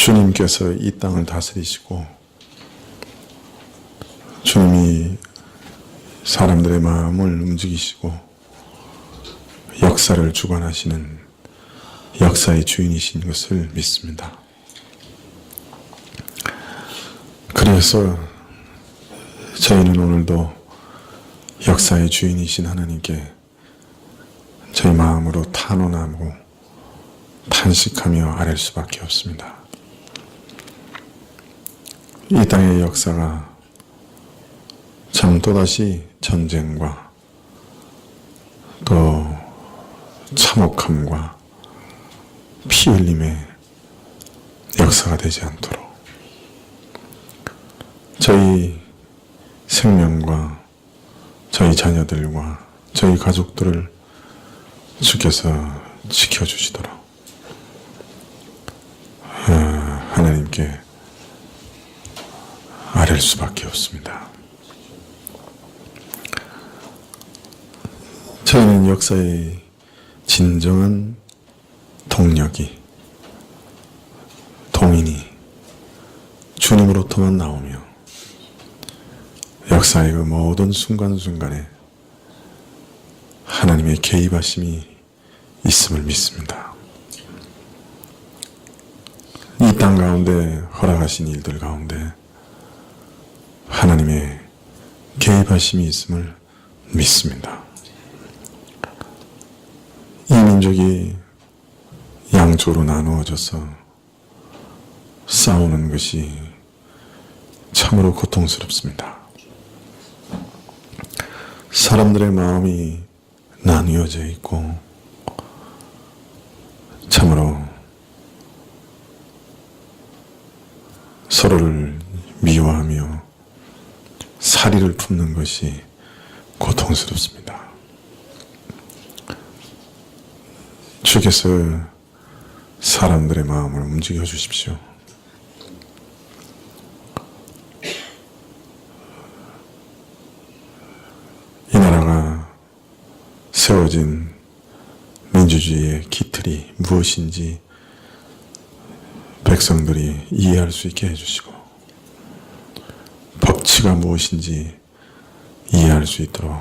주님께서 이 땅을 다스리시고 주님이 사람들의 마음을 움직이시고 역사를 주관하시는 역사의 주인이신 것을 믿습니다. 그래서 저희는 오늘도 역사의 주인이신 하나님께 저희 마음으로 탄원하고 탄식하며 아랠 수밖에 없습니다. 이 땅의 역사가 참 또다시 전쟁과 또 참혹함과 피 흘림의 역사가 되지 않도록 저희 생명과 저희 자녀들과 저희 가족들을 주께서 지켜주시도록 하나님께 아랠 수밖에 없습니다. 저희는 역사의 진정한 동력이 동인이 주님으로부터만 나오며 역사의 그 모든 순간순간에 하나님의 개입하심이 있음을 믿습니다. 이 땅 가운데 허락하신 일들 가운데 하나님의 개입하심이 있음을 믿습니다. 이 민족이 양쪽으로 나누어져서 싸우는 것이 참으로 고통스럽습니다. 사람들의 마음이 나뉘어져 있고 참으로 서로를 미워하며 사리를 품는 것이 고통스럽습니다. 주께서 사람들의 마음을 움직여 주십시오. 이 나라가 세워진 민주주의의 기틀이 무엇인지 백성들이 이해할 수 있게 해주시고 법치가 무엇인지 이해할 수 있도록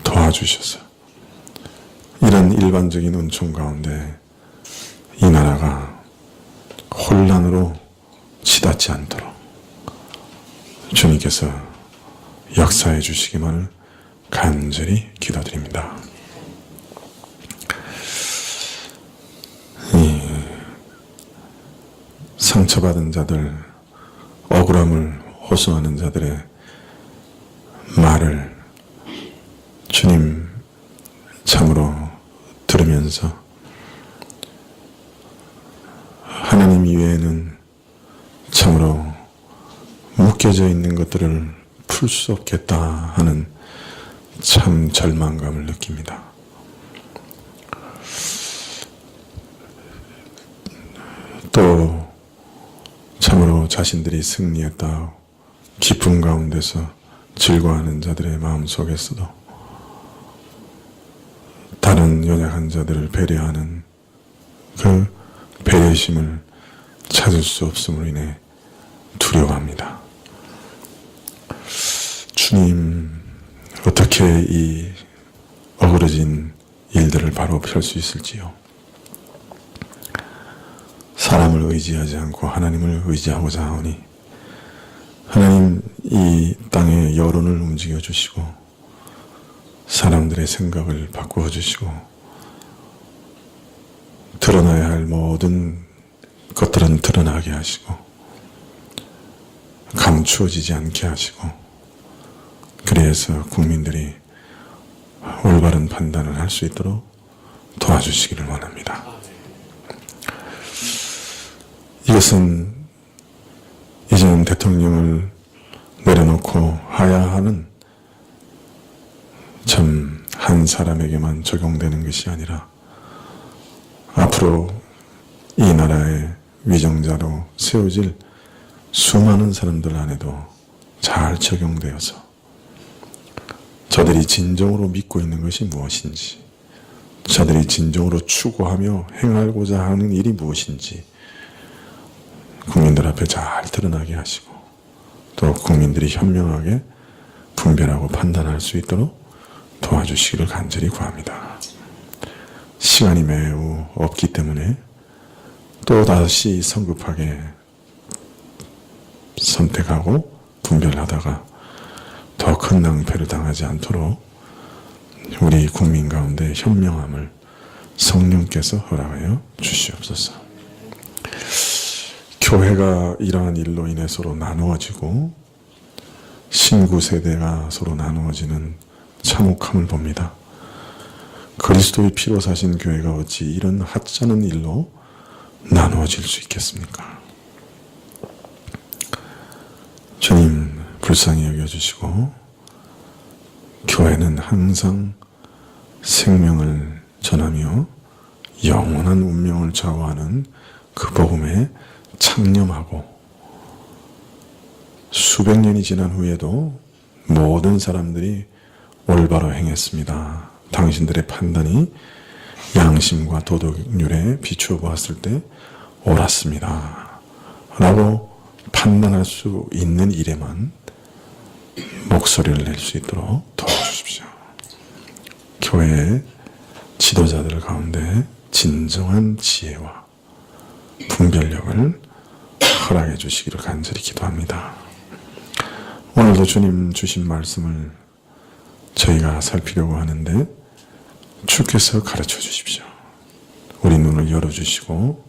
도와주셔서 이런 일반적인 은총 가운데 이 나라가 혼란으로 치닫지 않도록 주님께서 역사해 주시기만을 간절히 기도드립니다. 상처받은 자들, 억울함을 호소하는 자들의 말을 주님 참으로 들으면서 하나님 이외에는 참으로 묶여져 있는 것들을 풀 수 없겠다 하는 참 절망감을 느낍니다. 또 참으로 자신들이 승리했다 기쁨 가운데서 즐거워하는 자들의 마음 속에서도 다른 연약한 자들을 배려하는 그 배려심을 찾을 수 없음으로 인해 두려워합니다. 주님, 어떻게 이 어그러진 일들을 바로 펼 수 있을지요? 사람을 의지하지 않고 하나님을 의지하고자 하오니 하나님 이 땅의 여론을 움직여 주시고 사람들의 생각을 바꾸어 주시고 드러나야 할 모든 것들은 드러나게 하시고 감추어지지 않게 하시고 그래서 국민들이 올바른 판단을 할 수 있도록 도와주시기를 원합니다. 이것은 이제는 대통령을 내려놓고 하야하는 참 한 사람에게만 적용되는 것이 아니라 앞으로 이 나라의 위정자로 세워질 수많은 사람들 안에도 잘 적용되어서 저들이 진정으로 믿고 있는 것이 무엇인지, 저들이 진정으로 추구하며 행하고자 하는 일이 무엇인지 국민들 앞에 잘 드러나게 하시고 또 국민들이 현명하게 분별하고 판단할 수 있도록 도와주시기를 간절히 구합니다. 시간이 매우 없기 때문에 또 다시 성급하게 선택하고 분별하다가 더 큰 낭패를 당하지 않도록 우리 국민 가운데 현명함을 성령께서 허락하여 주시옵소서. 교회가 이러한 일로 인해 서로 나누어지고 신구 세대가 서로 나누어지는 참혹함을 봅니다. 그리스도의 피로 사신 교회가 어찌 이런 하찮은 일로 나누어질 수 있겠습니까? 주님 불쌍히 여겨주시고 교회는 항상 생명을 전하며 영원한 운명을 좌우하는 그 복음에 창념하고 수백 년이 지난 후에도 모든 사람들이 올바로 행했습니다. 당신들의 판단이 양심과 도덕률에 비추어 보았을 때 옳았습니다. 라고 판단할 수 있는 일에만 목소리를 낼 수 있도록 도와주십시오. 교회의 지도자들 가운데 진정한 지혜와 분별력을 허락해 주시기를 간절히 기도합니다. 오늘도 주님 주신 말씀을 저희가 살피려고 하는데 주께서 가르쳐 주십시오. 우리 눈을 열어주시고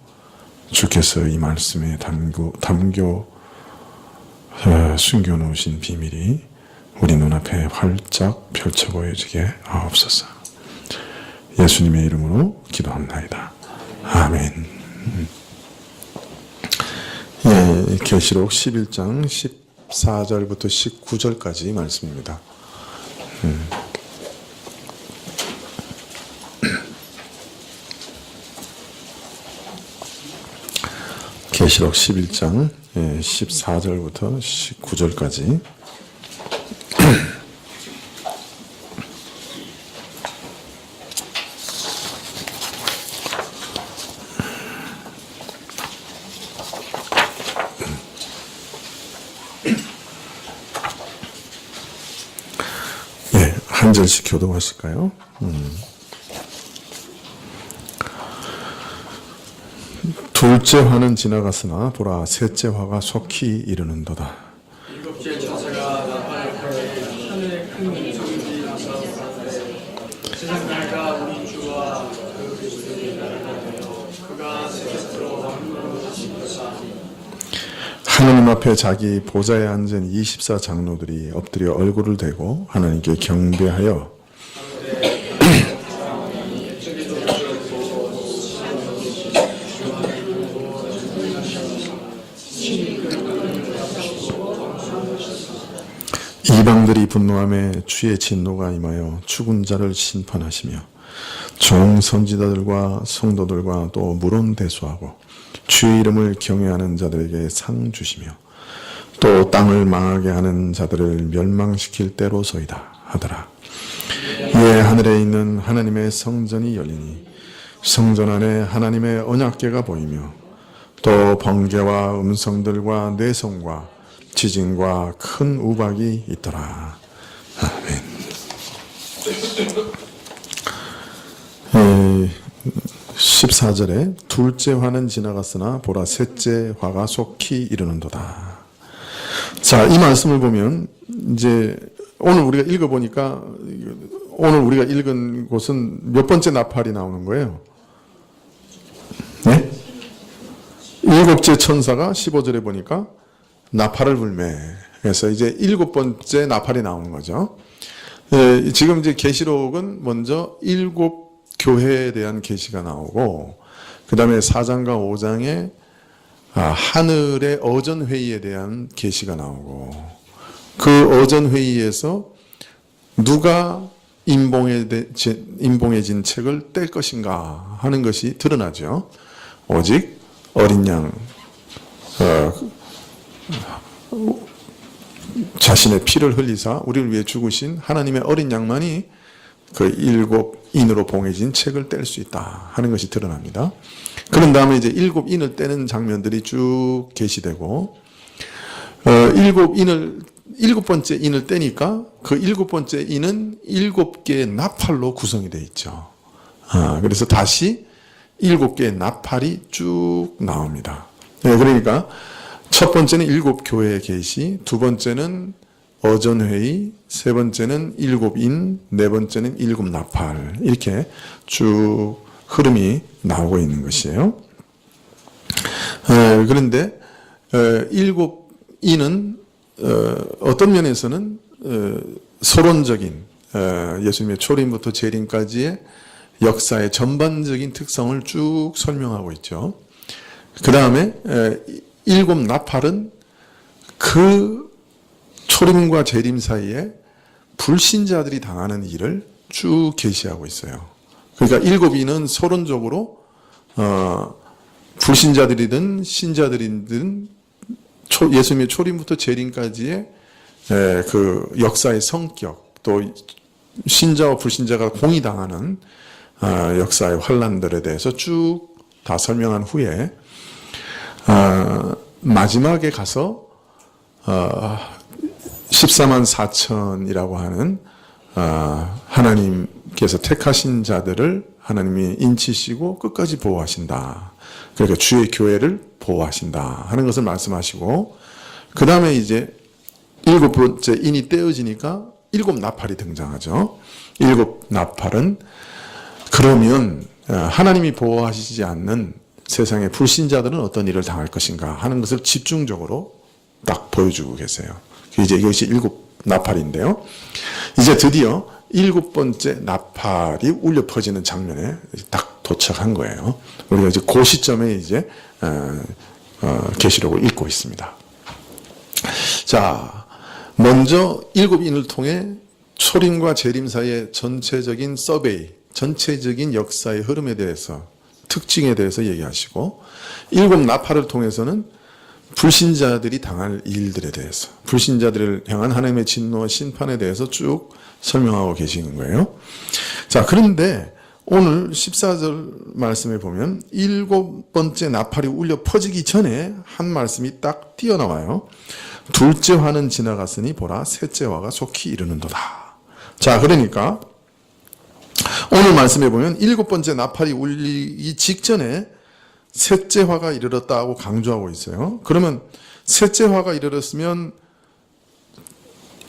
주께서 이 말씀에 숨겨 놓으신 비밀이 우리 눈앞에 활짝 펼쳐 보여지게 하옵소서. 예수님의 이름으로 기도합나이다. 아멘. 예, 계시록 11장 14절부터 19절까지 말씀입니다. 계시록 11장 14절부터 19절까지 한 절씩 교독하실까요? 둘째 화는 지나갔으나 보라 셋째 화가 속히 이르는도다. 일곱째 천사가 나팔을 불어 하늘에 큰 민족이 나서 세상 나라가 우리 주와 그 그리스도의 나라가 되어 그가 세계적으로 왕으로 하신 것이다. 하나님 앞에 자기 보좌에 앉은 24장로들이 엎드려 얼굴을 대고 하나님께 경배하여 이방들이 분노함에 주의 진노가 임하여 죽은 자를 심판하시며 종 선지자들과 성도들과 또 물론 대수하고 주의 이름을 경외하는 자들에게 상 주시며 또 땅을 망하게 하는 자들을 멸망시킬 때로소이다 하더라. 이에 하늘에 있는 하나님의 성전이 열리니 성전 안에 하나님의 언약궤가 보이며 또 번개와 음성들과 내성과 지진과 큰 우박이 있더라. 아멘. 14절에 둘째 화는 지나갔으나 보라 셋째 화가 속히 이르는도다. 자, 이 말씀을 보면 이제 오늘 우리가 읽어보니까 오늘 우리가 읽은 곳은 몇 번째 나팔이 나오는 거예요? 네? 일곱째 천사가 15절에 보니까 나팔을 불매. 그래서 이제 일곱 번째 나팔이 나오는 거죠. 예, 지금 이제 계시록은 먼저 일곱 교회에 대한 계시가 나오고, 그 다음에 4장과 5장에 하늘의 어전 회의에 대한 계시가 나오고, 그 어전 회의에서 누가 임봉해진 책을 뗄 것인가 하는 것이 드러나죠. 오직 어린 양, 자신의 피를 흘리사 우리를 위해 죽으신 하나님의 어린 양만이 그 7인으로 봉해진 책을 뗄 수 있다 하는 것이 드러납니다. 그런 다음에 이제 7인을 떼는 장면들이 쭉 게시되고 7번째 인을 떼니까 그 7번째 인은 7개의 나팔로 구성이 되어 있죠. 그래서 다시 7개의 나팔이 쭉 나옵니다. 그러니까 첫 번째는 7교회의 계시, 두 번째는 어전회의, 세 번째는 7인, 네 번째는 7나팔 이렇게 쭉 흐름이 나오고 있는 것이에요. 그런데 7인은 어떤 면에서는 서론적인 예수님의 초림부터 재림까지의 역사의 전반적인 특성을 쭉 설명하고 있죠. 그 다음에 7나팔은 그 초림과 재림 사이에 불신자들이 당하는 일을 쭉 계시하고 있어요. 그러니까 7인은 서론적으로 불신자들이든 신자들이든 예수님의 초림부터 재림까지의 그 역사의 성격, 또 신자와 불신자가 공의당하는 역사의 환란들에 대해서 쭉 다 설명한 후에 마지막에 가서 14만 4천이라고 하는 하나님께서 택하신 자들을 하나님이 인치시고 끝까지 보호하신다. 그러니까 주의 교회를 보호하신다 하는 것을 말씀하시고, 그 다음에 이제 7번째 인이 떼어지니까 7나팔이 등장하죠. 7나팔은 그러면 하나님이 보호하시지 않는 세상의 불신자들은 어떤 일을 당할 것인가 하는 것을 집중적으로 딱 보여주고 계세요. 이제 이것이 7나팔인데요. 이제 드디어 7번째 나팔이 울려 퍼지는 장면에 딱 도착한 거예요. 우리가 이제 그 시점에 이제 계시록을 읽고 있습니다. 자, 먼저 7인을 통해 초림과 재림 사이의 전체적인 서베이, 전체적인 역사의 흐름에 대해서, 특징에 대해서 얘기하시고, 7나팔을 통해서는 불신자들이 당할 일들에 대해서, 불신자들을 향한 하나님의 진노와 심판에 대해서 쭉 설명하고 계시는 거예요. 자, 그런데 오늘 14절 말씀에 보면 7번째 나팔이 울려 퍼지기 전에 한 말씀이 딱 띄어나와요. 둘째 화는 지나갔으니 보라 셋째 화가 속히 이르는도다. 자, 그러니까 오늘 말씀에 보면 7번째 나팔이 울리기 직전에 셋째 화가 이르렀다고 강조하고 있어요. 그러면 셋째 화가 이르렀으면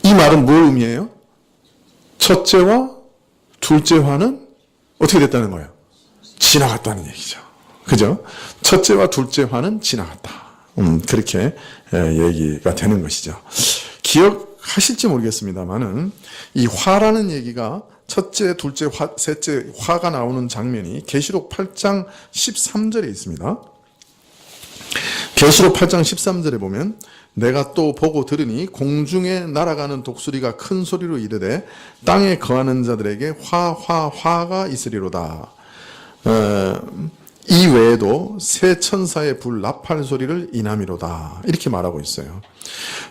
이 말은 뭘 의미해요? 첫째와 둘째 화는 어떻게 됐다는 거예요? 지나갔다는 얘기죠. 그죠? 첫째와 둘째 화는 지나갔다. 그렇게 얘기가 되는 것이죠. 기억하실지 모르겠습니다만은 이 화라는 얘기가 첫째, 둘째, 셋째 화가 나오는 장면이 계시록 8장 13절에 있습니다. 계시록 8장 13절에 보면 내가 또 보고 들으니 공중에 날아가는 독수리가 큰 소리로 이르되 땅에 거하는 자들에게 화가 있으리로다. 이 외에도 새 천사의 불 나팔 소리를 인함이로다. 이렇게 말하고 있어요.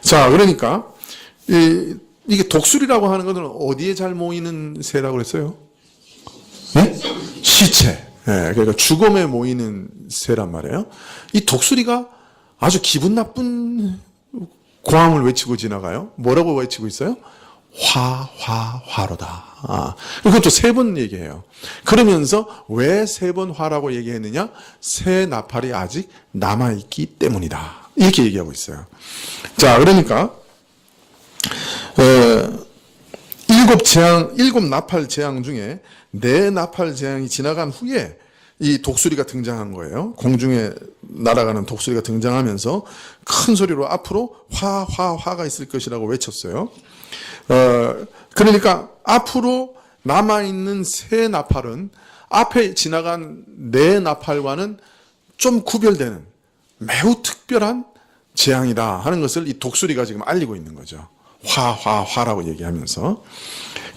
자, 그러니까 이게 독수리라고 하는 것은 어디에 잘 모이는 새라고 그랬어요? 네? 시체. 네, 그러니까 죽음에 모이는 새란 말이에요. 이 독수리가 아주 기분 나쁜 고함을 외치고 지나가요. 뭐라고 외치고 있어요? 화로다. 그것도 3번 얘기해요. 그러면서 왜 3번 화라고 얘기했느냐? 새 나팔이 아직 남아있기 때문이다. 이렇게 얘기하고 있어요. 자, 그러니까 7 나팔 재앙 중에 4 나팔 재앙이 지나간 후에 이 독수리가 등장한 거예요. 공중에 날아가는 독수리가 등장하면서 큰 소리로 앞으로 화가 있을 것이라고 외쳤어요. 그러니까 앞으로 남아있는 새 나팔은 앞에 지나간 4 나팔과는 좀 구별되는 매우 특별한 재앙이다 하는 것을 이 독수리가 지금 알리고 있는 거죠. 화라고 얘기하면서.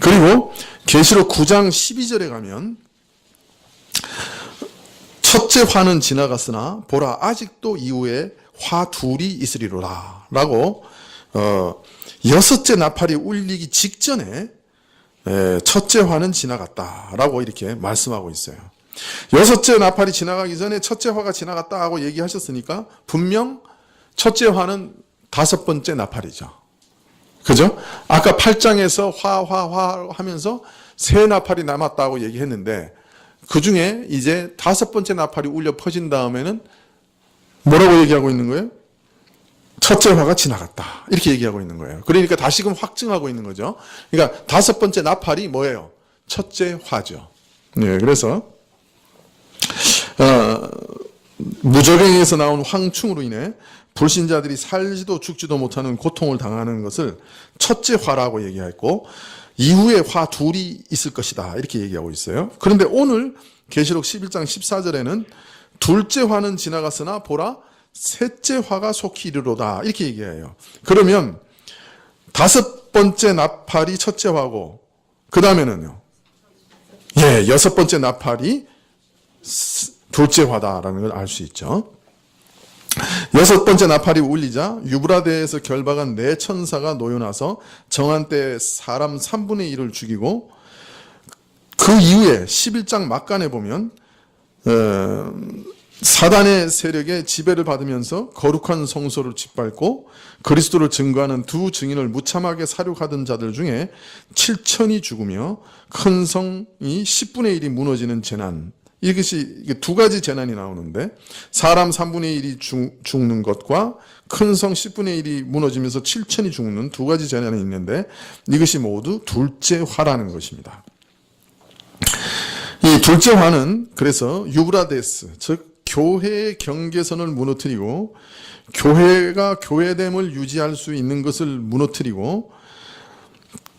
그리고 계시록 9장 12절에 가면 첫째 화는 지나갔으나 보라 아직도 이후에 화 둘이 있으리로라 라고 6째 나팔이 울리기 직전에 첫째 화는 지나갔다라고 이렇게 말씀하고 있어요. 여섯째 나팔이 지나가기 전에 첫째 화가 지나갔다 하고 얘기하셨으니까 분명 첫째 화는 다섯 번째 나팔이죠. 그죠? 아까 8장에서 화 하면서 세 나팔이 남았다고 얘기했는데 그 중에 이제 다섯 번째 나팔이 울려 퍼진 다음에는 뭐라고 얘기하고 있는 거예요? 첫째 화가 지나갔다. 이렇게 얘기하고 있는 거예요. 그러니까 다시금 확증하고 있는 거죠. 그러니까 다섯 번째 나팔이 뭐예요? 첫째 화죠. 네, 그래서 무저갱에서 나온 황충으로 인해 불신자들이 살지도 죽지도 못하는 고통을 당하는 것을 첫째 화라고 얘기했고 이후에 화 둘이 있을 것이다 이렇게 얘기하고 있어요. 그런데 오늘 계시록 11장 14절에는 둘째 화는 지나갔으나 보라 셋째 화가 속히 이르로다 이렇게 얘기해요. 그러면 다섯 번째 나팔이 첫째 화고 그 다음에는요. 여섯 번째 나팔이 둘째 화다라는 걸 알 수 있죠. 여섯 번째 나팔이 울리자 유브라데에서 결박한 네 천사가 놓여나서 정한 때에 사람 3분의 1을 죽이고 그 이후에 11장 막간에 보면 사단의 세력에 지배를 받으면서 거룩한 성소를 짓밟고 그리스도를 증거하는 두 증인을 무참하게 사륙하던 자들 중에 7천이 죽으며 큰 성이 10분의 1이 무너지는 재난 이것이 두 가지 재난이 나오는데 사람 3분의 1이 죽는 것과 큰 성 10분의 1이 무너지면서 7천이 죽는 두 가지 재난이 있는데 이것이 모두 둘째 화라는 것입니다. 이 둘째 화는 그래서 유브라데스 즉 교회의 경계선을 무너뜨리고 교회가 교회됨을 유지할 수 있는 것을 무너뜨리고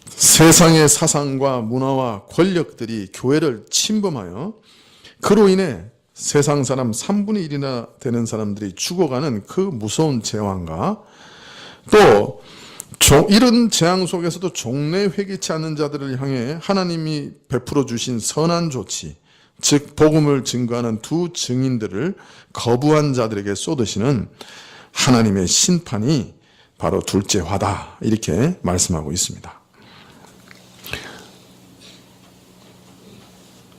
세상의 사상과 문화와 권력들이 교회를 침범하여 그로 인해 세상 사람 3분의 1이나 되는 사람들이 죽어가는 그 무서운 재앙과 또 이런 재앙 속에서도 종래 회개치 않는 자들을 향해 하나님이 베풀어 주신 선한 조치 즉 복음을 증거하는 두 증인들을 거부한 자들에게 쏟으시는 하나님의 심판이 바로 둘째 화다 이렇게 말씀하고 있습니다.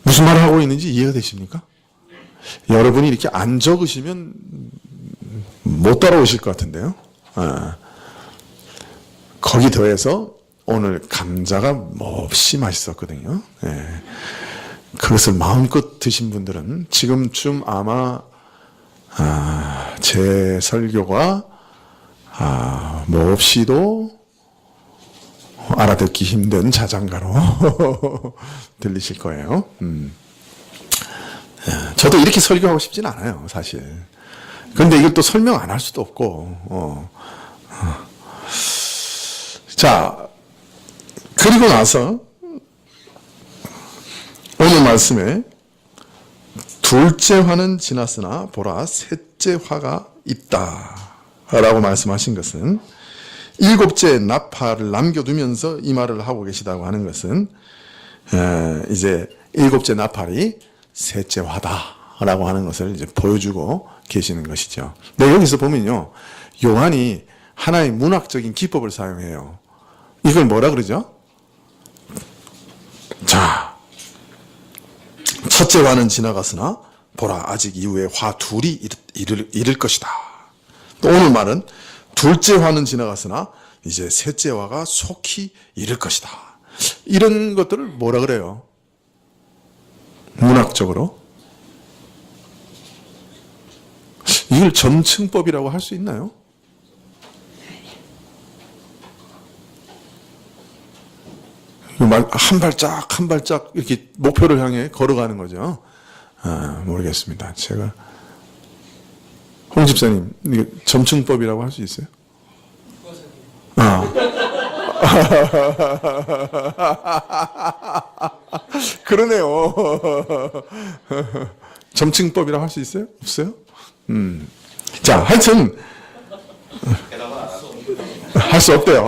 무슨 말을 하고 있는지 이해가 되십니까? 여러분이 이렇게 안 적으시면 못 따라오실 것 같은데요. 거기 더해서 오늘 감자가 몹시 맛있었거든요. 그것을 마음껏 드신 분들은 지금쯤 아마 제 설교가 몹시도 알아듣기 힘든 자장가로 들리실 거예요. 저도 이렇게 설교하고 싶진 않아요, 사실. 그런데 이걸 또 설명 안 할 수도 없고. 자, 그리고 나서 오늘 말씀에 둘째 화는 지났으나 보라 셋째 화가 있다 라고 말씀하신 것은 일곱째 나팔을 남겨두면서 이 말을 하고 계시다고 하는 것은 이제 일곱째 나팔이 셋째 화다라고 하는 것을 이제 보여주고 계시는 것이죠. 근데 여기서 보면요, 요한이 하나의 문학적인 기법을 사용해요. 이걸 뭐라 그러죠? 자, 첫째 화는 지나갔으나 보라 아직 이후에 화 둘이 이를 것이다. 또 오늘 말은 둘째 화는 지나갔으나 이제 셋째 화가 속히 이를 것이다. 이런 것들을 뭐라 그래요? 문학적으로 이걸 점층법이라고 할 수 있나요? 한 발짝 한 발짝 이렇게 목표를 향해 걸어가는 거죠. 모르겠습니다. 제가 홍 집사님 이게 점층법이라고 할 수 있어요? 그러네요. 점층법이라고 할 수 있어요? 없어요? 자, 하여튼 할 수 없대요.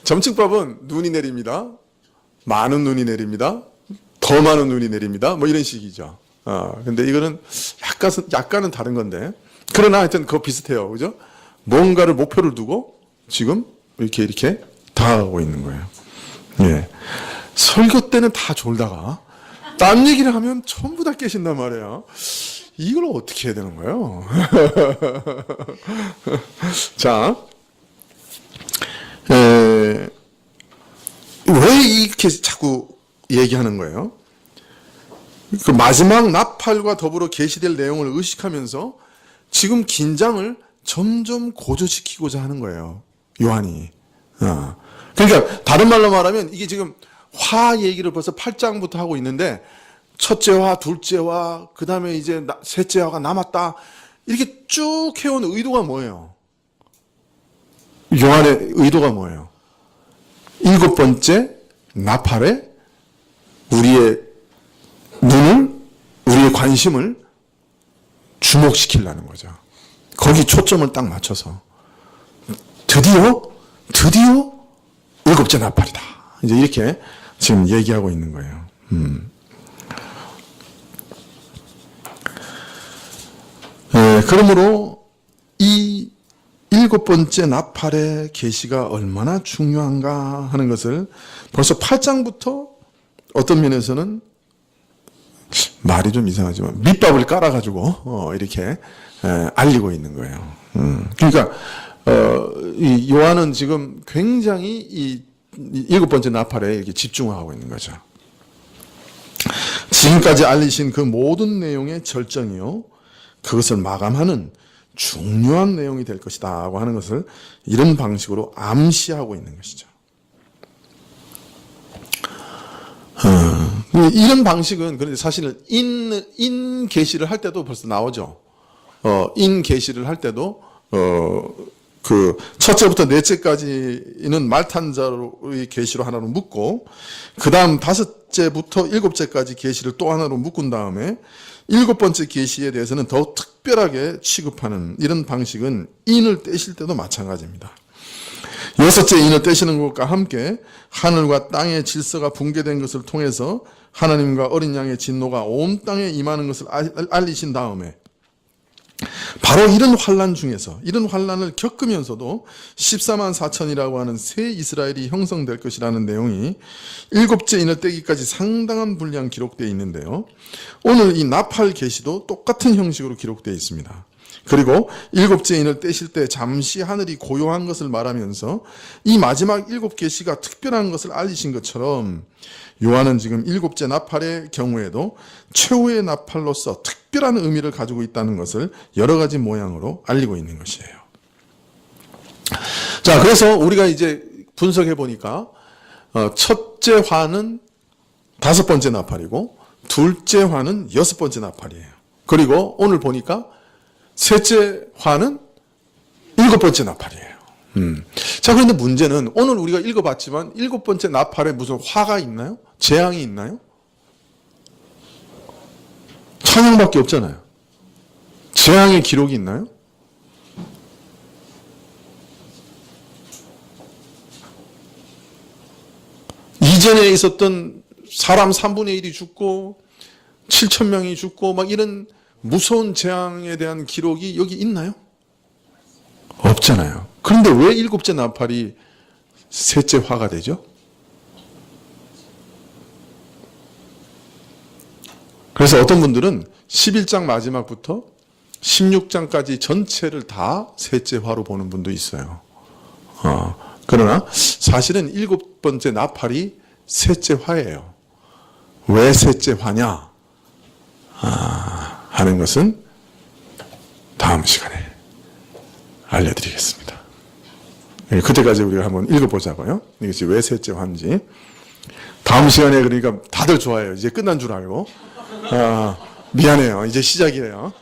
점층법은 눈이 내립니다. 많은 눈이 내립니다. 더 많은 눈이 내립니다. 뭐 이런 식이죠. 근데 이거는 약간은 다른 건데. 그러나 하여튼 그거 비슷해요. 그죠? 뭔가를 목표를 두고 지금 이렇게 다가가고 있는 거예요. 예. 설교 때는 다 졸다가 딴 얘기를 하면 전부 다 깨신단 말이에요. 이걸 어떻게 해야 되는 거예요? 자, 왜 이렇게 자꾸 얘기하는 거예요? 그 마지막 나팔과 더불어 계시될 내용을 의식하면서 지금 긴장을 점점 고조시키고자 하는 거예요. 요한이. 그러니까 다른 말로 말하면 이게 지금 화 얘기를 벌써 8장부터 하고 있는데 첫째 화, 둘째 화, 그 다음에 이제 셋째 화가 남았다. 이렇게 쭉 해온 의도가 뭐예요? 요한의 의도가 뭐예요? 7번째 나팔에 우리의 눈을, 우리의 관심을 주목시키려는 거죠. 거기 초점을 딱 맞춰서 드디어 7째 나팔이다. 이제 이렇게 지금 얘기하고 있는 거예요. 그러므로 이 7번째 나팔의 계시가 얼마나 중요한가 하는 것을 벌써 8장부터 어떤 면에서는 말이 좀 이상하지만 밑밥을 깔아가지고 이렇게 알리고 있는 거예요. 그러니까 이 요한은 지금 굉장히 이 7번째 나팔에 이렇게 집중하고 있는 거죠. 지금까지 알리신 그 모든 내용의 절정이요, 그것을 마감하는 중요한 내용이 될 것이다 하는 것을 이런 방식으로 암시하고 있는 것이죠. 이런 방식은 그런데 사실은 인 계시를 할 때도 벌써 나오죠. 인 계시를 할 때도 그 첫째부터 넷째까지는 말탄자로의 계시로 하나로 묶고, 그 다음 5째부터 7째까지 계시를 또 하나로 묶은 다음에 7번째 계시에 대해서는 더 특별하게 취급하는 이런 방식은 인을 떼실 때도 마찬가지입니다. 6째 인을 떼시는 것과 함께 하늘과 땅의 질서가 붕괴된 것을 통해서 하나님과 어린 양의 진노가 온 땅에 임하는 것을 알리신 다음에 바로 이런 환난 중에서, 이런 환난을 겪으면서도 14만 4천이라고 하는 새 이스라엘이 형성될 것이라는 내용이 7째 인을 떼기까지 상당한 분량 기록되어 있는데요, 오늘 이 나팔 계시도 똑같은 형식으로 기록되어 있습니다. 그리고 7째 인을 떼실 때 잠시 하늘이 고요한 것을 말하면서 이 마지막 7계시가 특별한 것을 알리신 것처럼, 요한은 지금 7째 나팔의 경우에도 최후의 나팔로서 특별한 의미를 가지고 있다는 것을 여러 가지 모양으로 알리고 있는 것이에요. 자, 그래서 우리가 이제 분석해 보니까 첫째 화는 5번째 나팔이고, 둘째 화는 6번째 나팔이에요. 그리고 오늘 보니까 셋째 화는 7번째 나팔이에요. 자, 그런데 문제는 오늘 우리가 읽어봤지만 7번째 나팔에 무슨 화가 있나요? 재앙이 있나요? 찬양밖에 없잖아요. 재앙의 기록이 있나요? 이전에 있었던 사람 3분의 1이 죽고 7천 명이 죽고 막 이런 무서운 재앙에 대한 기록이 여기 있나요? 없잖아요. 그런데 왜 7째 나팔이 셋째 화가 되죠? 그래서 어떤 분들은 11장 마지막부터 16장까지 전체를 다 셋째 화로 보는 분도 있어요. 그러나 사실은 7번째 나팔이 셋째 화예요. 왜 셋째 화냐 하는 것은 다음 시간에 알려드리겠습니다. 그때까지 우리가 한번 읽어보자고요. 이것이 왜 셋째 화인지. 다음 시간에, 그러니까 다들 좋아해요. 이제 끝난 줄 알고. 미안해요. 이제 시작이에요.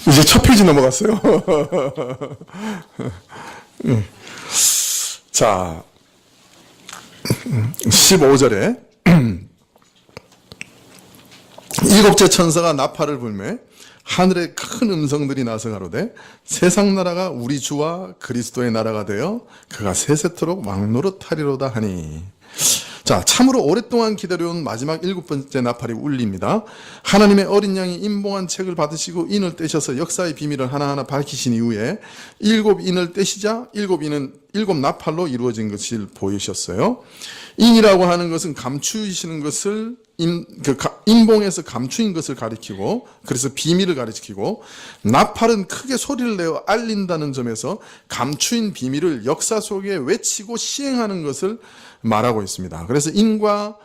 이제 첫 페이지 넘어갔어요. 자, 15절에 7째 천사가 나팔을 불매 하늘에 큰 음성들이 나서 가로되 세상 나라가 우리 주와 그리스도의 나라가 되어 그가 세세토록 왕노릇하리로다 하니. 자, 참으로 오랫동안 기다려온 마지막 7번째 나팔이 울립니다. 하나님의 어린 양이 임봉한 책을 받으시고 인을 떼셔서 역사의 비밀을 하나하나 밝히신 이후에 7인을 떼시자 7인은 7나팔로 이루어진 것을 보이셨어요. 인이라고 하는 것은 감추시는 것을 인봉에서 감추인 것을 가리키고, 그래서 비밀을 가리키고, 나팔은 크게 소리를 내어 알린다는 점에서 감추인 비밀을 역사 속에 외치고 시행하는 것을 말하고 있습니다. 그래서 인과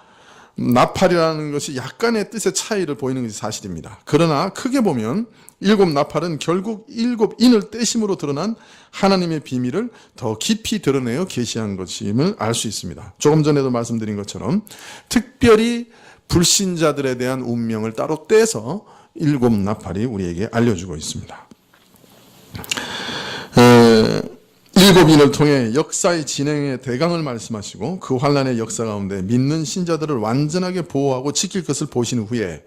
나팔이라는 것이 약간의 뜻의 차이를 보이는 것이 사실입니다. 그러나 크게 보면 7나팔은 결국 7인을 떼심으로 드러난 하나님의 비밀을 더 깊이 드러내어 계시한 것임을 알 수 있습니다. 조금 전에도 말씀드린 것처럼 특별히 불신자들에 대한 운명을 따로 떼서 7나팔이 우리에게 알려주고 있습니다. 7인을 통해 역사의 진행의 대강을 말씀하시고 그 환란의 역사 가운데 믿는 신자들을 완전하게 보호하고 지킬 것을 보신 후에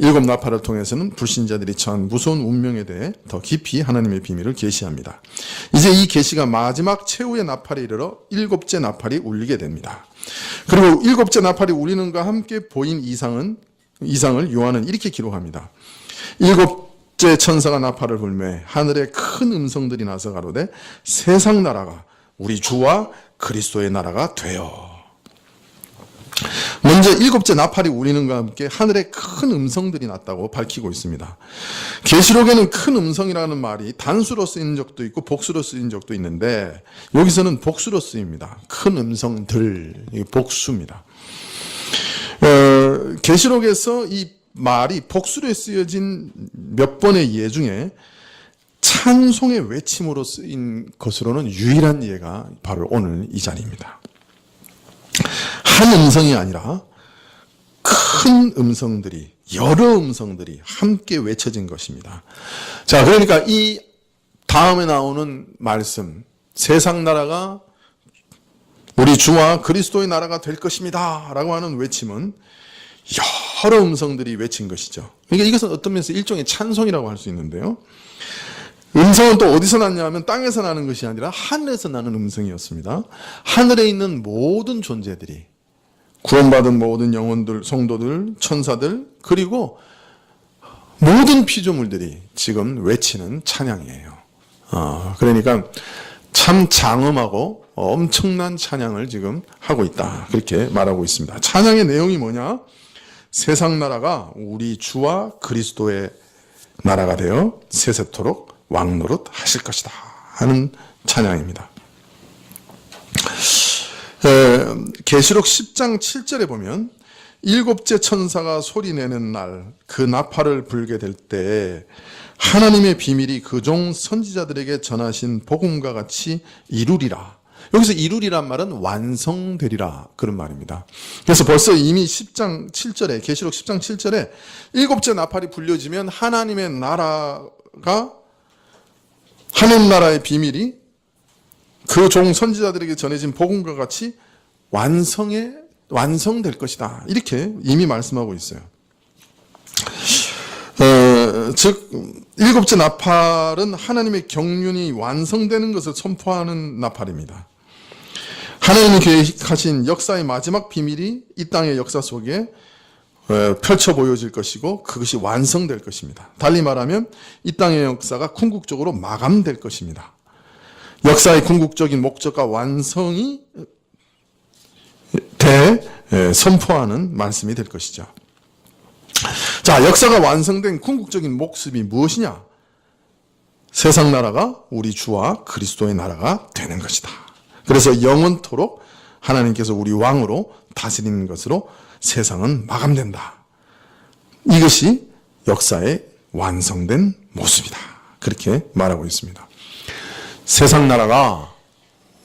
7나팔을 통해서는 불신자들이 처한 무서운 운명에 대해 더 깊이 하나님의 비밀을 계시합니다. 이제 이 계시가 마지막 최후의 나팔에 이르러 7째 나팔이 울리게 됩니다. 그리고 7째 나팔이 울리는가 함께 보인 이상을 요한은 이렇게 기록합니다. 7째 천사가 나팔을 불매 하늘에 큰 음성들이 나서 가로되 세상 나라가 우리 주와 그리스도의 나라가 되어. 먼저 7째 나팔이 울리는가 함께 하늘에 큰 음성들이 났다고 밝히고 있습니다. 계시록에는 큰 음성이라는 말이 단수로 쓰인 적도 있고 복수로 쓰인 적도 있는데 여기서는 복수로 쓰입니다. 큰 음성들, 이게 복수입니다. 계시록에서 이 말이 복수로 쓰여진 몇 번의 예 중에 찬송의 외침으로 쓰인 것으로는 유일한 예가 바로 오늘 이 자리입니다. 한 음성이 아니라 큰 음성들이, 여러 음성들이 함께 외쳐진 것입니다. 자, 그러니까 이 다음에 나오는 말씀, 세상 나라가 우리 주와 그리스도의 나라가 될 것입니다 라고 하는 외침은 여러 음성들이 외친 것이죠. 그러니까 이것은 어떤 면에서 일종의 찬송이라고 할 수 있는데요. 음성은 또 어디서 났냐면 땅에서 나는 것이 아니라 하늘에서 나는 음성이었습니다. 하늘에 있는 모든 존재들이, 구원받은 모든 영혼들, 성도들, 천사들, 그리고 모든 피조물들이 지금 외치는 찬양이에요. 그러니까 참 장엄하고 엄청난 찬양을 지금 하고 있다, 그렇게 말하고 있습니다. 찬양의 내용이 뭐냐? 세상 나라가 우리 주와 그리스도의 나라가 되어 세세토록 왕노릇 하실 것이다 하는 찬양입니다. 계시록 10장 7절에 보면 7째 천사가 소리내는 날 그 나팔을 불게 될 때 하나님의 비밀이 그 종 선지자들에게 전하신 복음과 같이 이루리라. 여기서 이루리란 말은 완성되리라, 그런 말입니다. 그래서 벌써 이미 10장 7절에, 계시록 10장 7절에 7째 나팔이 불려지면 하나님의 나라가, 하나님 나라의 비밀이 그 종 선지자들에게 전해진 복음과 같이 완성될 것이다, 이렇게 이미 말씀하고 있어요. 즉 7째 나팔은 하나님의 경륜이 완성되는 것을 선포하는 나팔입니다. 하나님이 계획하신 역사의 마지막 비밀이 이 땅의 역사 속에 펼쳐 보여질 것이고 그것이 완성될 것입니다. 달리 말하면 이 땅의 역사가 궁극적으로 마감될 것입니다. 역사의 궁극적인 목적과 완성이 선포하는 말씀이 될 것이죠. 자, 역사가 완성된 궁극적인 모습이 무엇이냐? 세상 나라가 우리 주와 그리스도의 나라가 되는 것이다. 그래서 영원토록 하나님께서 우리 왕으로 다스리는 것으로 세상은 마감된다. 이것이 역사의 완성된 모습이다, 그렇게 말하고 있습니다. 세상 나라가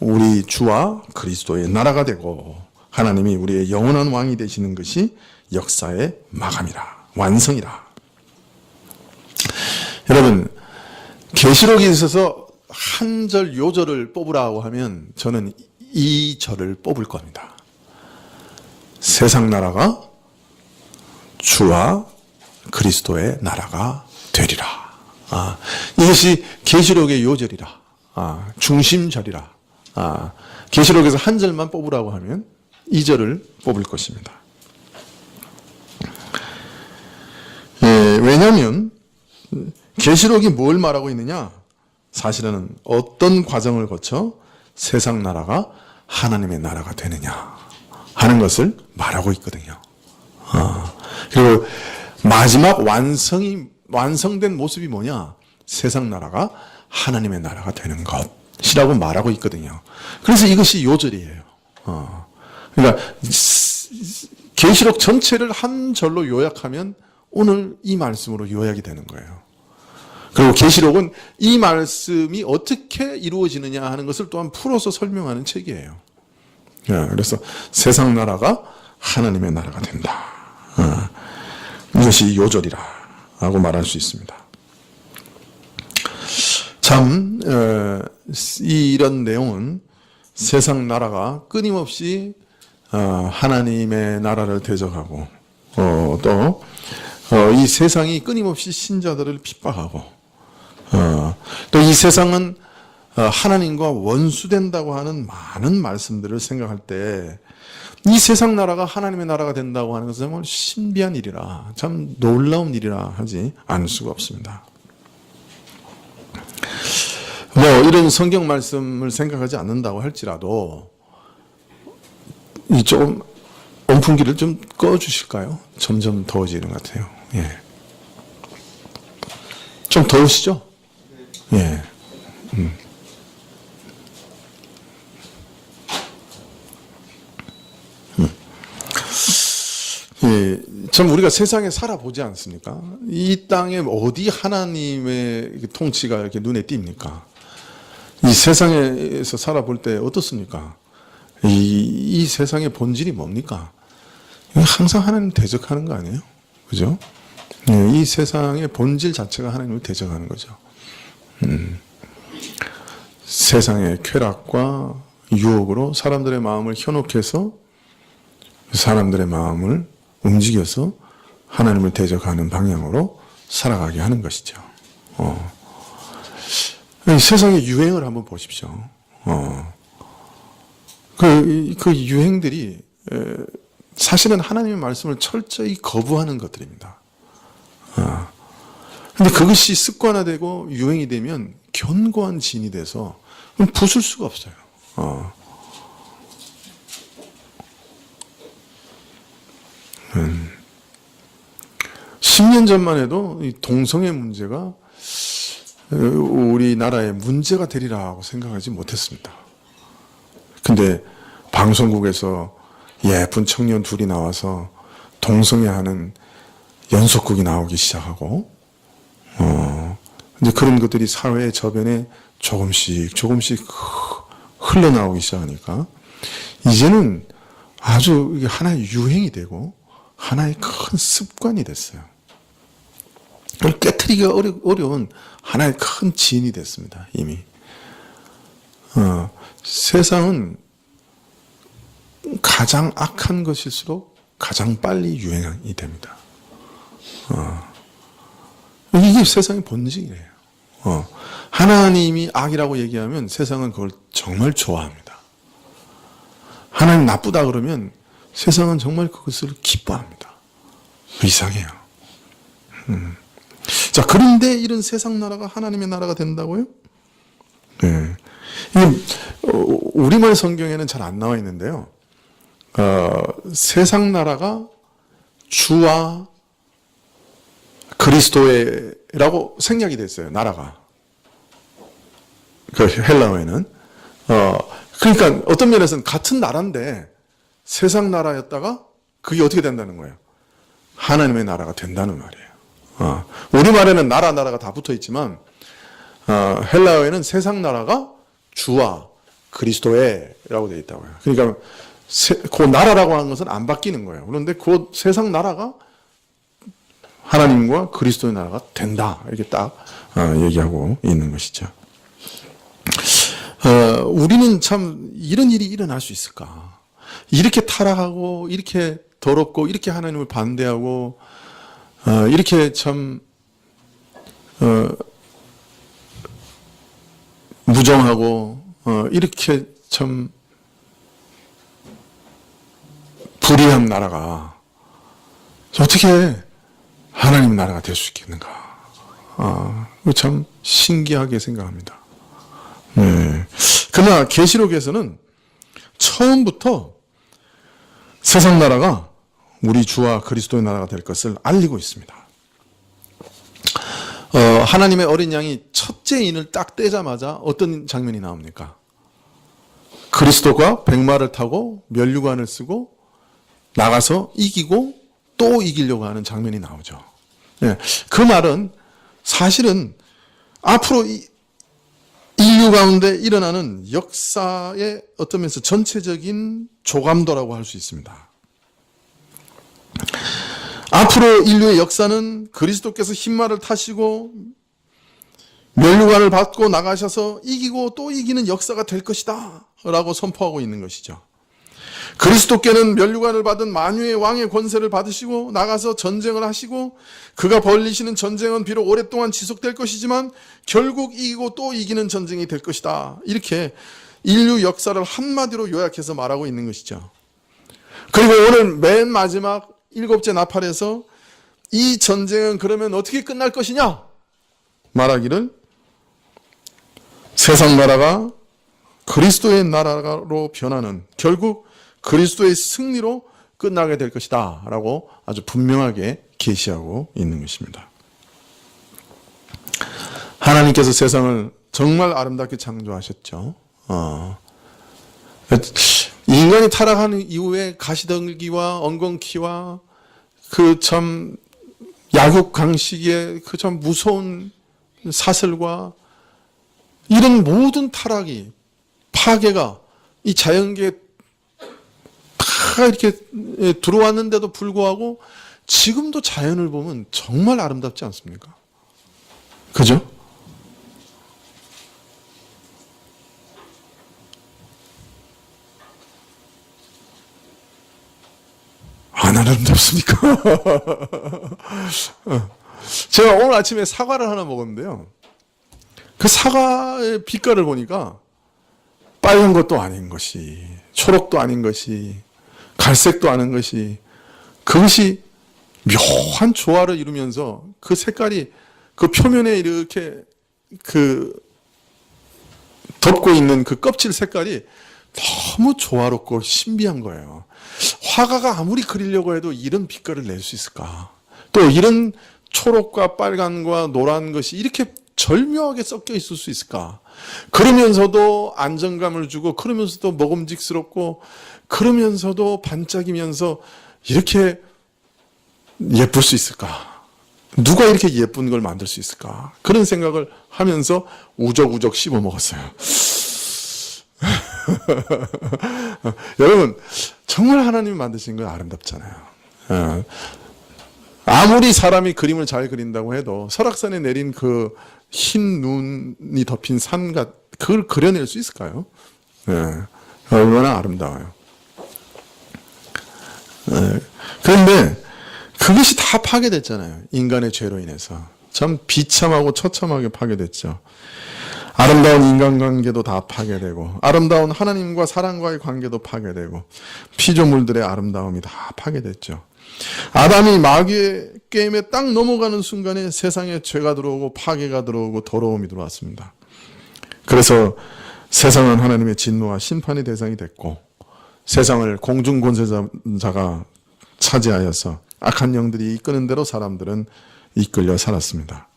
우리 주와 그리스도의 나라가 되고 하나님이 우리의 영원한 왕이 되시는 것이 역사의 마감이라, 완성이라. 여러분, 계시록에 있어서 한 절 요절을 뽑으라고 하면 저는 이 절을 뽑을 겁니다. 세상 나라가 주와 그리스도의 나라가 되리라. 이것이 계시록의 요절이라, 중심절이라. 계시록에서 한 절만 뽑으라고 하면 2절을 뽑을 것입니다. 왜냐하면 계시록이 뭘 말하고 있느냐? 사실은 어떤 과정을 거쳐 세상 나라가 하나님의 나라가 되느냐 하는 것을 말하고 있거든요. 그리고 마지막 완성된 모습이 뭐냐? 세상 나라가 하나님의 나라가 되는 것이라고 말하고 있거든요. 그래서 이것이 요절이에요. 그러니까 계시록 전체를 한 절로 요약하면 오늘 이 말씀으로 요약이 되는 거예요. 그리고 계시록은 이 말씀이 어떻게 이루어지느냐 하는 것을 또한 풀어서 설명하는 책이에요. 그래서 세상 나라가 하나님의 나라가 된다. 이것이 요절이라고 말할 수 있습니다. 참 이런 내용은 세상 나라가 끊임없이 하나님의 나라를 대적하고 또 이 세상이 끊임없이 신자들을 핍박하고 또 이 세상은 하나님과 원수된다고 하는 많은 말씀들을 생각할 때 이 세상 나라가 하나님의 나라가 된다고 하는 것은 정말 신비한 일이라 참 놀라운 일이라 하지 않을 수가 없습니다. 이런 성경 말씀을 생각하지 않는다고 할지라도 이 조금 온풍기를 좀 꺼주실까요? 점점 더워지는 것 같아요. 좀 더우시죠? 참 우리가 세상에 살아보지 않습니까? 이 땅에 어디 하나님의 통치가 이렇게 눈에 띕니까? 이 세상에서 살아볼 때 어떻습니까? 이 세상의 본질이 뭡니까? 항상 하나님 대적하는 거 아니에요? 그죠? 이 세상의 본질 자체가 하나님을 대적하는 거죠. 세상의 쾌락과 유혹으로 사람들의 마음을 현혹해서 사람들의 마음을 움직여서 하나님을 대적하는 방향으로 살아가게 하는 것이죠. 세상의 유행을 한번 보십시오. 그 유행들이 사실은 하나님의 말씀을 철저히 거부하는 것들입니다. 근데 그것이 습관화되고 유행이 되면 견고한 진이 돼서 부술 수가 없어요. 10년 전만 해도 이 동성애 문제가 우리나라의 문제가 되리라고 생각하지 못했습니다. 근데 방송국에서 예쁜 청년 둘이 나와서 동성애하는 연속극이 나오기 시작하고, 근데 그런 것들이 사회의 저변에 조금씩 흘러나오기 시작하니까, 이제는 아주 이게 하나의 유행이 되고, 하나의 큰 습관이 됐어요. 그걸 깨트리기가 어려운 하나의 큰 진이 됐습니다, 이미. 세상은 가장 악한 것일수록 가장 빨리 유행이 됩니다. 이게 세상의 본질이에요. 하나님이 악이라고 얘기하면 세상은 그걸 정말 좋아합니다. 하나님 나쁘다 그러면 세상은 정말 그것을 기뻐합니다. 이상해요. 자, 그런데 이런 세상 나라가 하나님의 나라가 된다고요? 네. 우리말 성경에는 잘 안 나와 있는데요. 세상 나라가 주와 그리스도의라고 생략이 됐어요. 나라가. 그 헬라어에는. 그러니까 어떤 면에서는 같은 나라인데 세상 나라였다가 그게 어떻게 된다는 거예요? 하나님의 나라가 된다는 말이에요. 우리말에는 나라가 다 붙어 있지만 헬라어에는 세상 나라가 주와 그리스도의라고 되어 있다고요. 그러니까 그 나라라고 하는 것은 안 바뀌는 거예요. 그런데 그 세상 나라가 하나님과 그리스도의 나라가 된다. 이렇게 딱 얘기하고 있는 것이죠. 우리는 참 이런 일이 일어날 수 있을까? 이렇게 타락하고 이렇게 더럽고 이렇게 하나님을 반대하고 이렇게 참 무정하고 이렇게 참 불의한 나라가 어떻게 하나님 나라가 될 수 있겠는가? 참 신기하게 생각합니다. 네. 그러나 계시록에서는 처음부터 세상 나라가 우리 주와 그리스도의 나라가 될 것을 알리고 있습니다. 하나님의 어린 양이 첫째 인을 딱 떼자마자 어떤 장면이 나옵니까? 그리스도가 백마를 타고 면류관을 쓰고 나가서 이기고 또 이기려고 하는 장면이 나오죠. 네. 그 말은 사실은 앞으로 인류 가운데 일어나는 역사의 어떤 면에서 전체적인 조감도라고 할 수 있습니다. 앞으로 인류의 역사는 그리스도께서 흰말을 타시고 면류관을 받고 나가셔서 이기고 또 이기는 역사가 될 것이다 라고 선포하고 있는 것이죠. 그리스도께는 면류관을 받은 만유의 왕의 권세를 받으시고 나가서 전쟁을 하시고 그가 벌리시는 전쟁은 비록 오랫동안 지속될 것이지만 결국 이기고 또 이기는 전쟁이 될 것이다. 이렇게 인류 역사를 한마디로 요약해서 말하고 있는 것이죠. 그리고 오늘 맨 마지막 7째 나팔에서 이 전쟁은 그러면 어떻게 끝날 것이냐? 말하기를 세상 나라가 그리스도의 나라로 변하는 결국 그리스도의 승리로 끝나게 될 것이다 라고 아주 분명하게 계시하고 있는 것입니다. 하나님께서 세상을 정말 아름답게 창조하셨죠. 인간이 타락한 이후에 가시덩기와 엉겅퀴와 그 참 약육강식의 그 참 무서운 사슬과 이런 모든 타락이 파괴가 이 자연계에 다 이렇게 들어왔는데도 불구하고 지금도 자연을 보면 정말 아름답지 않습니까? 그죠? 안 아름답습니까? 제가 오늘 아침에 사과를 하나 먹었는데요. 그 사과의 빛깔을 보니까 빨간 것도 아닌 것이, 초록도 아닌 것이, 갈색도 아닌 것이, 그것이 묘한 조화를 이루면서 그 색깔이 그 표면에 이렇게 그 덮고 있는 그 껍질 색깔이 너무 조화롭고 신비한 거예요. 화가가 아무리 그리려고 해도 이런 빛깔을 낼 수 있을까? 또 이런 초록과 빨간과 노란 것이 이렇게 절묘하게 섞여 있을 수 있을까? 그러면서도 안정감을 주고 그러면서도 먹음직스럽고 그러면서도 반짝이면서 이렇게 예쁠 수 있을까? 누가 이렇게 예쁜 걸 만들 수 있을까? 그런 생각을 하면서 우적우적 씹어 먹었어요. 여러분 정말 하나님이 만드신 건 아름답잖아요. 아무리 사람이 그림을 잘 그린다고 해도 설악산에 내린 그 흰 눈이 덮인 산과 그걸 그려낼 수 있을까요? 얼마나 아름다워요. 그런데 그것이 다 파괴됐잖아요. 인간의 죄로 인해서. 참 비참하고 처참하게 파괴됐죠. 아름다운 인간관계도 다 파괴되고 아름다운 하나님과 사람과의 관계도 파괴되고 피조물들의 아름다움이 다 파괴됐죠. 아담이 마귀의 게임에 딱 넘어가는 순간에 세상에 죄가 들어오고 파괴가 들어오고 더러움이 들어왔습니다. 그래서 세상은 하나님의 진노와 심판의 대상이 됐고 세상을 공중권세자가 차지하여서 악한 영들이 이끄는 대로 사람들은 이끌려 살았습니다.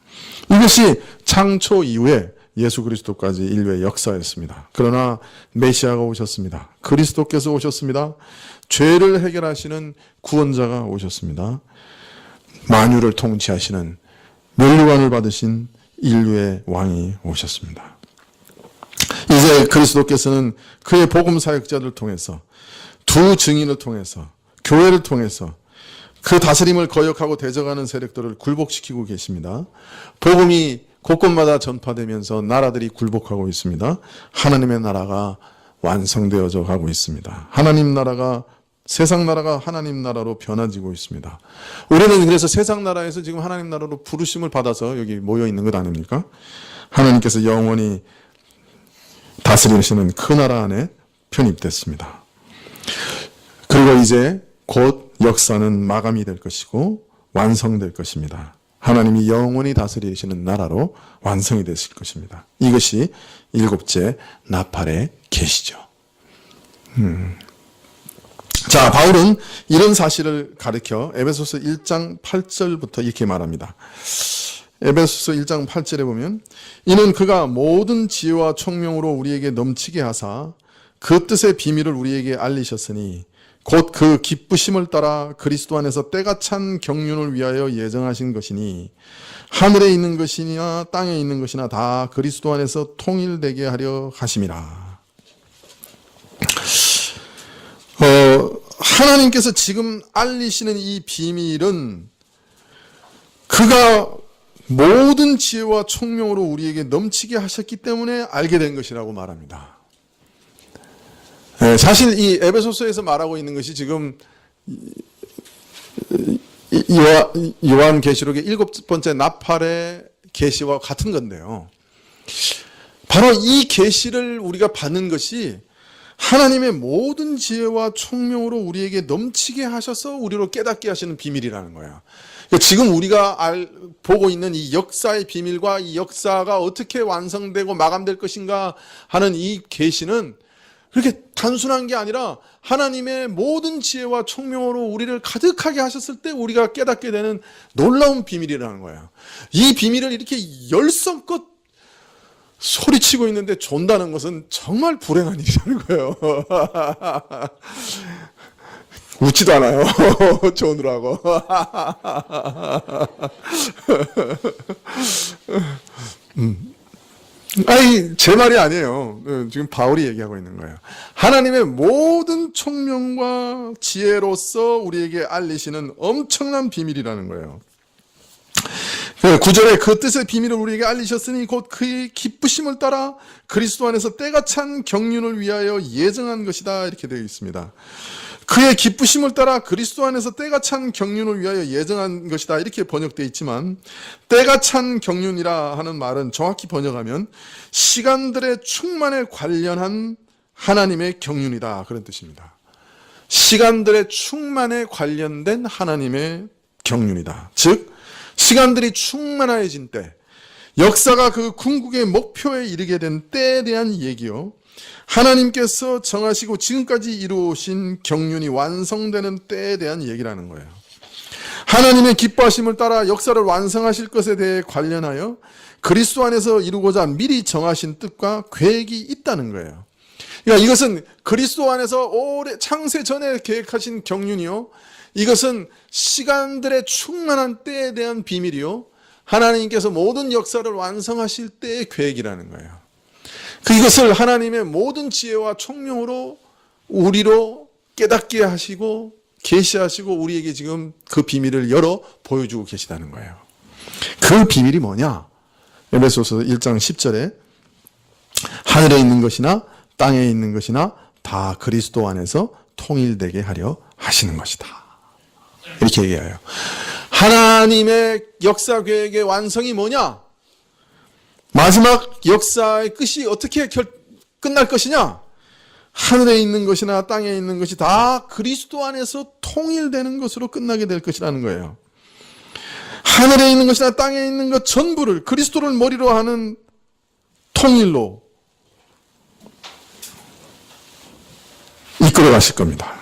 이것이 창초 이후에 예수 그리스도까지 인류의 역사였습니다. 그러나 메시아가 오셨습니다. 그리스도께서 오셨습니다. 죄를 해결하시는 구원자가 오셨습니다. 만유를 통치하시는 면류관을 받으신 인류의 왕이 오셨습니다. 이제 그리스도께서는 그의 복음 사역자들을 통해서 두 증인을 통해서 교회를 통해서 그 다스림을 거역하고 대적하는 세력들을 굴복시키고 계십니다. 복음이 곳곳마다 전파되면서 나라들이 굴복하고 있습니다. 하나님의 나라가 완성되어져 가고 있습니다. 하나님 나라가 세상 나라가 하나님 나라로 변화지고 있습니다. 우리는 그래서 세상 나라에서 지금 하나님 나라로 부르심을 받아서 여기 모여 있는 것 아닙니까? 하나님께서 영원히 다스리시는 그 나라 안에 편입됐습니다. 그리고 이제 곧 역사는 마감이 될 것이고 완성될 것입니다. 하나님이 영원히 다스리시는 나라로 완성이 되실 것입니다. 이것이 일곱째 나팔의 계시죠. 자, 바울은 이런 사실을 가르쳐 에베소서 1장 8절부터 이렇게 말합니다. 에베소서 1장 8절에 보면 이는 그가 모든 지혜와 총명으로 우리에게 넘치게 하사 그 뜻의 비밀을 우리에게 알리셨으니 곧 그 기쁘심을 따라 그리스도 안에서 때가 찬 경륜을 위하여 예정하신 것이니 하늘에 있는 것이나 땅에 있는 것이나 다 그리스도 안에서 통일되게 하려 하심이라. 하나님께서 지금 알리시는 이 비밀은 그가 모든 지혜와 총명으로 우리에게 넘치게 하셨기 때문에 알게 된 것이라고 말합니다. 사실 이 에베소서에서 말하고 있는 것이 지금 요한계시록의 7번째 나팔의 계시와 같은 건데요. 바로 이 계시를 우리가 받는 것이 하나님의 모든 지혜와 총명으로 우리에게 넘치게 하셔서 우리로 깨닫게 하시는 비밀이라는 거예요. 지금 우리가 보고 있는 이 역사의 비밀과 이 역사가 어떻게 완성되고 마감될 것인가 하는 이 계시는 그렇게 단순한 게 아니라 하나님의 모든 지혜와 총명으로 우리를 가득하게 하셨을 때 우리가 깨닫게 되는 놀라운 비밀이라는 거예요. 이 비밀을 이렇게 열성껏 소리치고 있는데 존다는 것은 정말 불행한 일이라는 거예요. 웃지도 않아요. 존으라고. 아니, 제 말이 아니에요. 지금 바울이 얘기하고 있는 거예요. 하나님의 모든 총명과 지혜로서 우리에게 알리시는 엄청난 비밀이라는 거예요. 9절에 그 뜻의 비밀을 우리에게 알리셨으니 곧 그의 기쁘심을 따라 그리스도 안에서 때가 찬 경륜을 위하여 예정한 것이다. 이렇게 되어 있습니다. 그의 기쁘심을 따라 그리스도 안에서 때가 찬 경륜을 위하여 예정한 것이다. 이렇게 번역되어 있지만 때가 찬 경륜이라 하는 말은 정확히 번역하면 시간들의 충만에 관련한 하나님의 경륜이다. 그런 뜻입니다. 시간들의 충만에 관련된 하나님의 경륜이다. 즉 시간들이 충만해진 때, 역사가 그 궁극의 목표에 이르게 된 때에 대한 얘기요. 하나님께서 정하시고 지금까지 이루어오신 경륜이 완성되는 때에 대한 얘기라는 거예요. 하나님의 기뻐하심을 따라 역사를 완성하실 것에 대해 관련하여 그리스도 안에서 이루고자 미리 정하신 뜻과 계획이 있다는 거예요. 그러니까 이것은 그리스도 안에서 오래 창세 전에 계획하신 경륜이요. 이것은 시간들의 충만한 때에 대한 비밀이요. 하나님께서 모든 역사를 완성하실 때의 계획이라는 거예요. 이것을 하나님의 모든 지혜와 총명으로 우리로 깨닫게 하시고 계시하시고 우리에게 지금 그 비밀을 열어 보여주고 계시다는 거예요. 그 비밀이 뭐냐? 에베소서 1장 10절에 하늘에 있는 것이나 땅에 있는 것이나 다 그리스도 안에서 통일되게 하려 하시는 것이다. 이렇게 얘기해요. 하나님의 역사 계획의 완성이 뭐냐? 마지막 역사의 끝이 어떻게 끝날 것이냐? 하늘에 있는 것이나 땅에 있는 것이 다 그리스도 안에서 통일되는 것으로 끝나게 될 것이라는 거예요. 하늘에 있는 것이나 땅에 있는 것 전부를 그리스도를 머리로 하는 통일로 이끌어 가실 겁니다.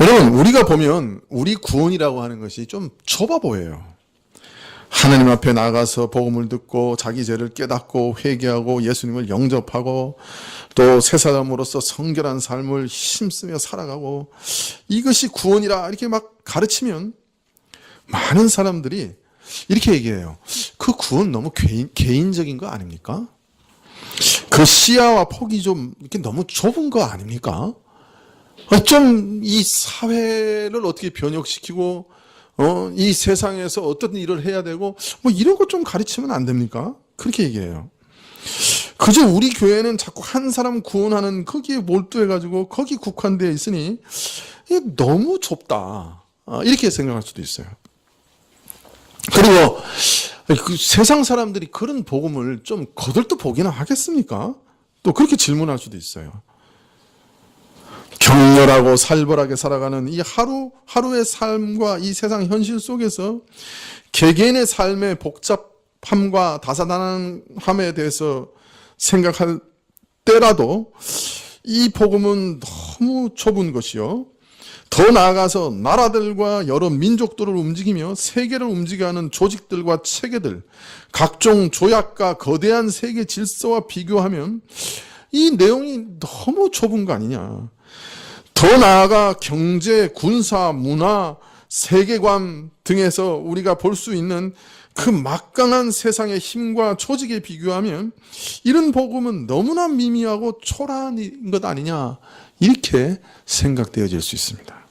여러분, 우리가 보면 우리 구원이라고 하는 것이 좀 좁아 보여요. 하나님 앞에 나가서 복음을 듣고 자기 죄를 깨닫고 회개하고 예수님을 영접하고 또 새 사람으로서 성결한 삶을 힘쓰며 살아가고 이것이 구원이라 이렇게 막 가르치면 많은 사람들이 이렇게 얘기해요. 그 구원 너무 개인적인 거 아닙니까? 그 시야와 폭이 좀 이렇게 너무 좁은 거 아닙니까? 좀 이 사회를 어떻게 변혁시키고 이 세상에서 어떤 일을 해야 되고 뭐 이런 거 좀 가르치면 안 됩니까? 그렇게 얘기해요. 그저 우리 교회는 자꾸 한 사람 구원하는 거기에 몰두해가지고 거기 국한되어 있으니 이게 너무 좁다. 이렇게 생각할 수도 있어요. 그리고 그 세상 사람들이 그런 복음을 좀 거들떠 보기나 하겠습니까? 또 그렇게 질문할 수도 있어요. 격렬하고 살벌하게 살아가는 이 하루하루의 삶과 이 세상 현실 속에서 개개인의 삶의 복잡함과 다사다난함에 대해서 생각할 때라도 이 복음은 너무 좁은 것이요. 더 나아가서 나라들과 여러 민족들을 움직이며 세계를 움직여 하는 조직들과 체계들, 각종 조약과 거대한 세계 질서와 비교하면 이 내용이 너무 좁은 거 아니냐. 더 나아가 경제, 군사, 문화, 세계관 등에서 우리가 볼 수 있는 그 막강한 세상의 힘과 조직에 비교하면 이런 복음은 너무나 미미하고 초라한 것 아니냐, 이렇게 생각되어질 수 있습니다.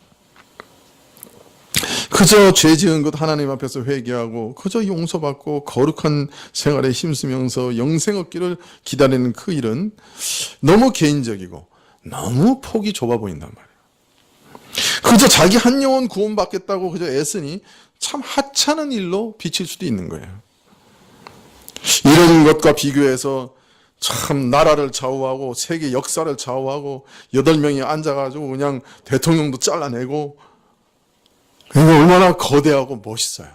그저 죄 지은 것 하나님 앞에서 회개하고 그저 용서받고 거룩한 생활에 힘쓰면서 영생 얻기를 기다리는 그 일은 너무 개인적이고 너무 폭이 좁아 보인단 말이에요. 그저 자기 한 영혼 구원받겠다고 그저 애쓰니 참 하찮은 일로 비칠 수도 있는 거예요. 이런 것과 비교해서 참 나라를 좌우하고 세계 역사를 좌우하고 8명이 앉아가지고 그냥 대통령도 잘라내고, 그러니까 얼마나 거대하고 멋있어요.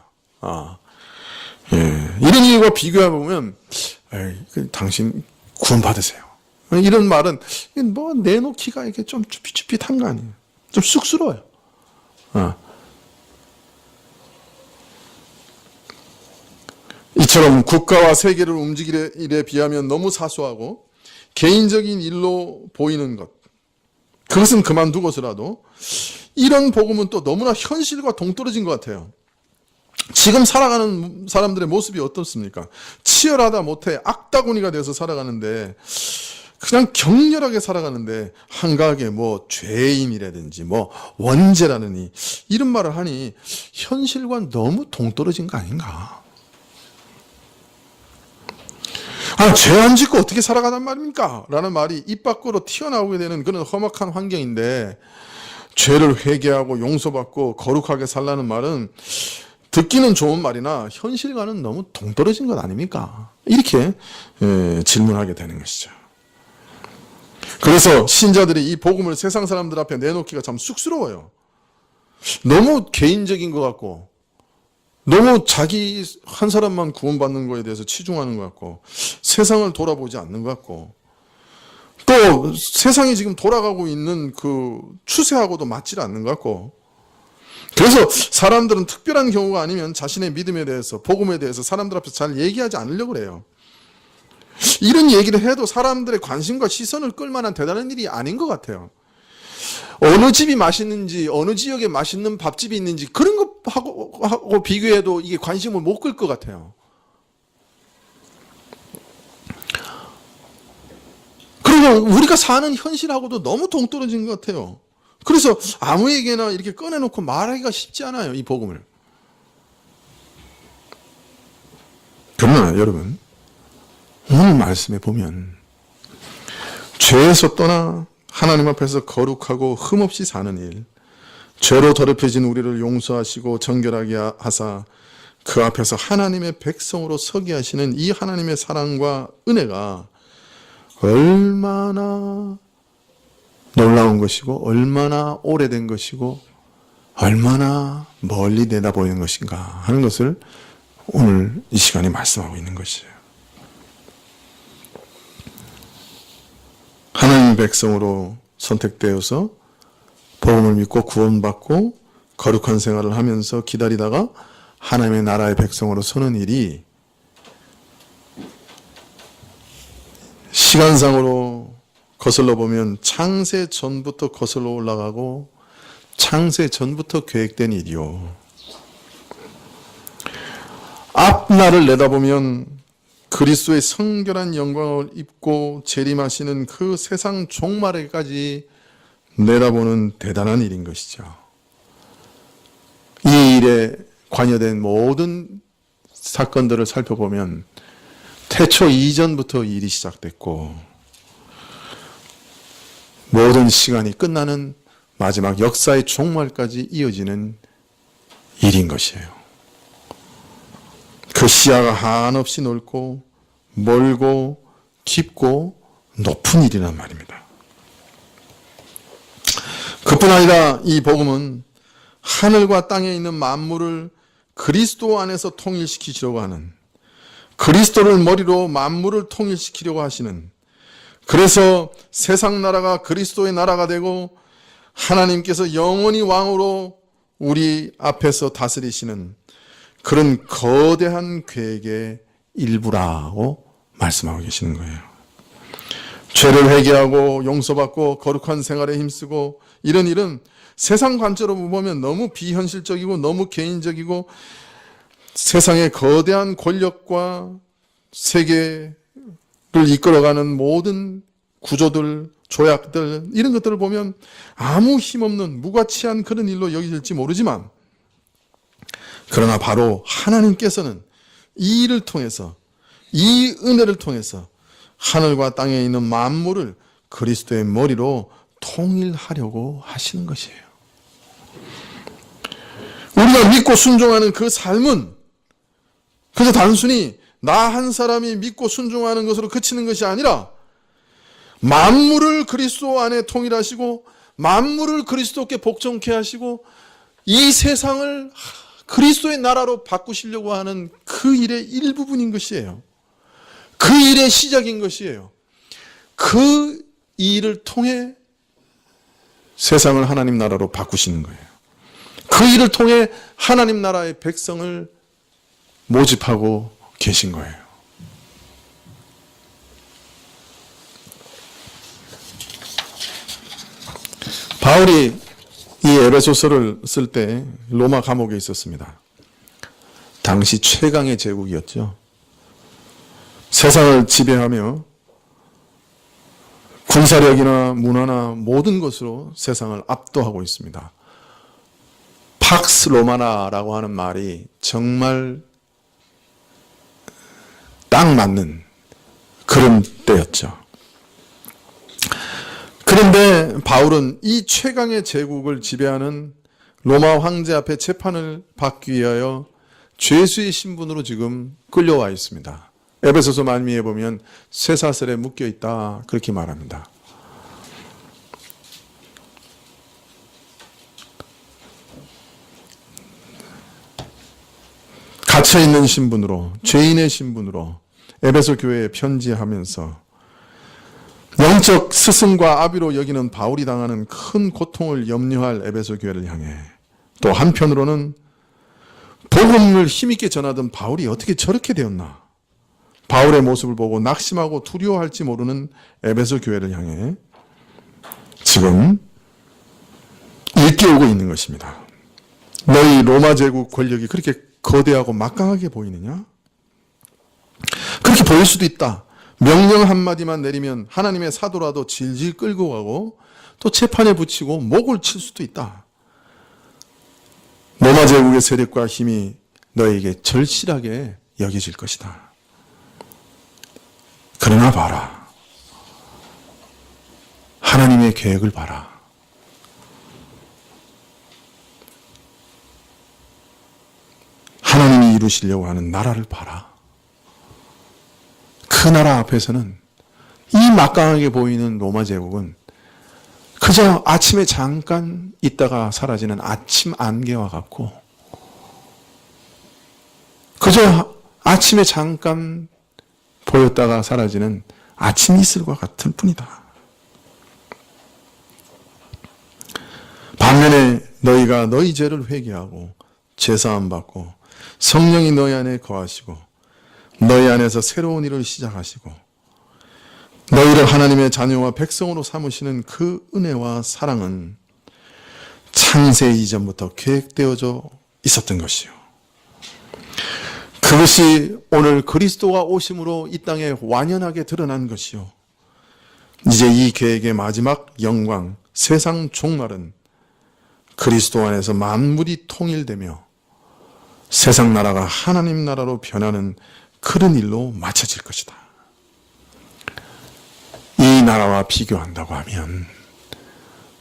이런 일과 비교해보면 당신 구원받으세요, 이런 말은 뭐 내놓기가 이렇게 좀 쭈삣쭈삣한 거 아니에요. 좀 쑥스러워요. 이처럼 국가와 세계를 움직이는 일에 비하면 너무 사소하고 개인적인 일로 보이는 것, 그것은 그만두고서라도 이런 복음은 또 너무나 현실과 동떨어진 것 같아요. 지금 살아가는 사람들의 모습이 어떻습니까? 치열하다 못해 악다구니가 돼서 살아가는데, 그냥 격렬하게 살아가는데 한가하게 뭐 죄인이라든지 뭐 원죄라느니 이런 말을 하니 현실과 너무 동떨어진 거 아닌가? 죄 안 짓고 어떻게 살아가단 말입니까? 라는 말이 입 밖으로 튀어나오게 되는 그런 험악한 환경인데, 죄를 회개하고 용서받고 거룩하게 살라는 말은 듣기는 좋은 말이나 현실과는 너무 동떨어진 것 아닙니까? 이렇게 질문하게 되는 것이죠. 그래서 신자들이 이 복음을 세상 사람들 앞에 내놓기가 참 쑥스러워요. 너무 개인적인 것 같고, 너무 자기 한 사람만 구원받는 거에 대해서 치중하는 것 같고, 세상을 돌아보지 않는 것 같고, 또 세상이 지금 돌아가고 있는 그 추세하고도 맞지 않는 것 같고, 그래서 사람들은 특별한 경우가 아니면 자신의 믿음에 대해서, 복음에 대해서 사람들 앞에서 잘 얘기하지 않으려고 그래요. 이런 얘기를 해도 사람들의 관심과 시선을 끌 만한 대단한 일이 아닌 것 같아요. 어느 집이 맛있는지, 어느 지역에 맛있는 밥집이 있는지 그런 것하고 비교해도 이게 관심을 못 끌 것 같아요. 그리고 우리가 사는 현실하고도 너무 동떨어진 것 같아요. 그래서 아무에게나 이렇게 꺼내놓고 말하기가 쉽지 않아요, 이 복음을. 그러나 여러분, 오늘 말씀에 보면 죄에서 떠나 하나님 앞에서 거룩하고 흠없이 사는 일, 죄로 더럽혀진 우리를 용서하시고 정결하게 하사 그 앞에서 하나님의 백성으로 서게 하시는 이 하나님의 사랑과 은혜가 얼마나 놀라운 것이고 얼마나 오래된 것이고 얼마나 멀리 내다보이는 것인가 하는 것을 오늘 이 시간에 말씀하고 있는 것이에요. 하나님의 백성으로 선택되어서 복음을 믿고 구원받고 거룩한 생활을 하면서 기다리다가 하나님의 나라의 백성으로 서는 일이 시간상으로 거슬러 보면 창세 전부터 거슬러 올라가고 창세 전부터 계획된 일이요. 앞날을 내다보면 그리스도의 성결한 영광을 입고 재림하시는 그 세상 종말에까지 내다보는 대단한 일인 것이죠. 이 일에 관여된 모든 사건들을 살펴보면 태초 이전부터 일이 시작됐고 모든 시간이 끝나는 마지막 역사의 종말까지 이어지는 일인 것이에요. 그 시야가 한없이 넓고 멀고 깊고 높은 일이란 말입니다. 그뿐 아니라 이 복음은 하늘과 땅에 있는 만물을 그리스도 안에서 통일시키시려고 하는, 그리스도를 머리로 만물을 통일시키려고 하시는, 그래서 세상 나라가 그리스도의 나라가 되고 하나님께서 영원히 왕으로 우리 앞에서 다스리시는 그런 거대한 계획의 일부라고 말씀하고 계시는 거예요. 죄를 회개하고 용서받고 거룩한 생활에 힘쓰고 이런 일은 세상 관점으로 보면 너무 비현실적이고 너무 개인적이고 세상의 거대한 권력과 세계를 이끌어가는 모든 구조들, 조약들 이런 것들을 보면 아무 힘없는 무가치한 그런 일로 여겨질지 모르지만, 그러나 바로 하나님께서는 이 일을 통해서, 이 은혜를 통해서 하늘과 땅에 있는 만물을 그리스도의 머리로 통일하려고 하시는 것이에요. 우리가 믿고 순종하는 그 삶은 그저 단순히 나 한 사람이 믿고 순종하는 것으로 그치는 것이 아니라 만물을 그리스도 안에 통일하시고 만물을 그리스도께 복종케 하시고 이 세상을 그리스도의 나라로 바꾸시려고 하는 그 일의 일부분인 것이에요. 그 일의 시작인 것이에요. 그 일을 통해 세상을 하나님 나라로 바꾸시는 거예요. 그 일을 통해 하나님 나라의 백성을 모집하고 계신 거예요. 바울이 이 에베소서를 쓸 때 로마 감옥에 있었습니다. 당시 최강의 제국이었죠. 세상을 지배하며 군사력이나 문화나 모든 것으로 세상을 압도하고 있습니다. 팍스 로마나라고 하는 말이 정말 딱 맞는 그런 때였죠. 그런데 바울은 이 최강의 제국을 지배하는 로마 황제 앞에 재판을 받기 위하여 죄수의 신분으로 지금 끌려와 있습니다. 에베소서 말미에 보면 쇠사슬에 묶여 있다 그렇게 말합니다. 갇혀있는 신분으로, 죄인의 신분으로 에베소 교회에 편지하면서 영적 스승과 아비로 여기는 바울이 당하는 큰 고통을 염려할 에베소 교회를 향해, 또 한편으로는 복음을 힘있게 전하던 바울이 어떻게 저렇게 되었나, 바울의 모습을 보고 낙심하고 두려워할지 모르는 에베소 교회를 향해 지금 일깨우고 있는 것입니다. 너희 로마 제국 권력이 그렇게 거대하고 막강하게 보이느냐? 그렇게 보일 수도 있다. 명령 한마디만 내리면 하나님의 사도라도 질질 끌고 가고 또 재판에 붙이고 목을 칠 수도 있다. 로마 제국의 세력과 힘이 너에게 절실하게 여겨질 것이다. 그러나 봐라. 하나님의 계획을 봐라. 하나님이 이루시려고 하는 나라를 봐라. 그 나라 앞에서는 이 막강하게 보이는 로마 제국은 그저 아침에 잠깐 있다가 사라지는 아침 안개와 같고, 그저 아침에 잠깐 보였다가 사라지는 아침 이슬과 같을 뿐이다. 반면에 너희가 너희 죄를 회개하고 제사함 받고 성령이 너희 안에 거하시고 너희 안에서 새로운 일을 시작하시고 너희를 하나님의 자녀와 백성으로 삼으시는 그 은혜와 사랑은 창세 이전부터 계획되어져 있었던 것이요. 그것이 오늘 그리스도가 오심으로 이 땅에 완연하게 드러난 것이요. 이제 이 계획의 마지막 영광, 세상 종말은 그리스도 안에서 만물이 통일되며 세상 나라가 하나님 나라로 변하는 그런 일로 맞춰질 것이다. 이 나라와 비교한다고 하면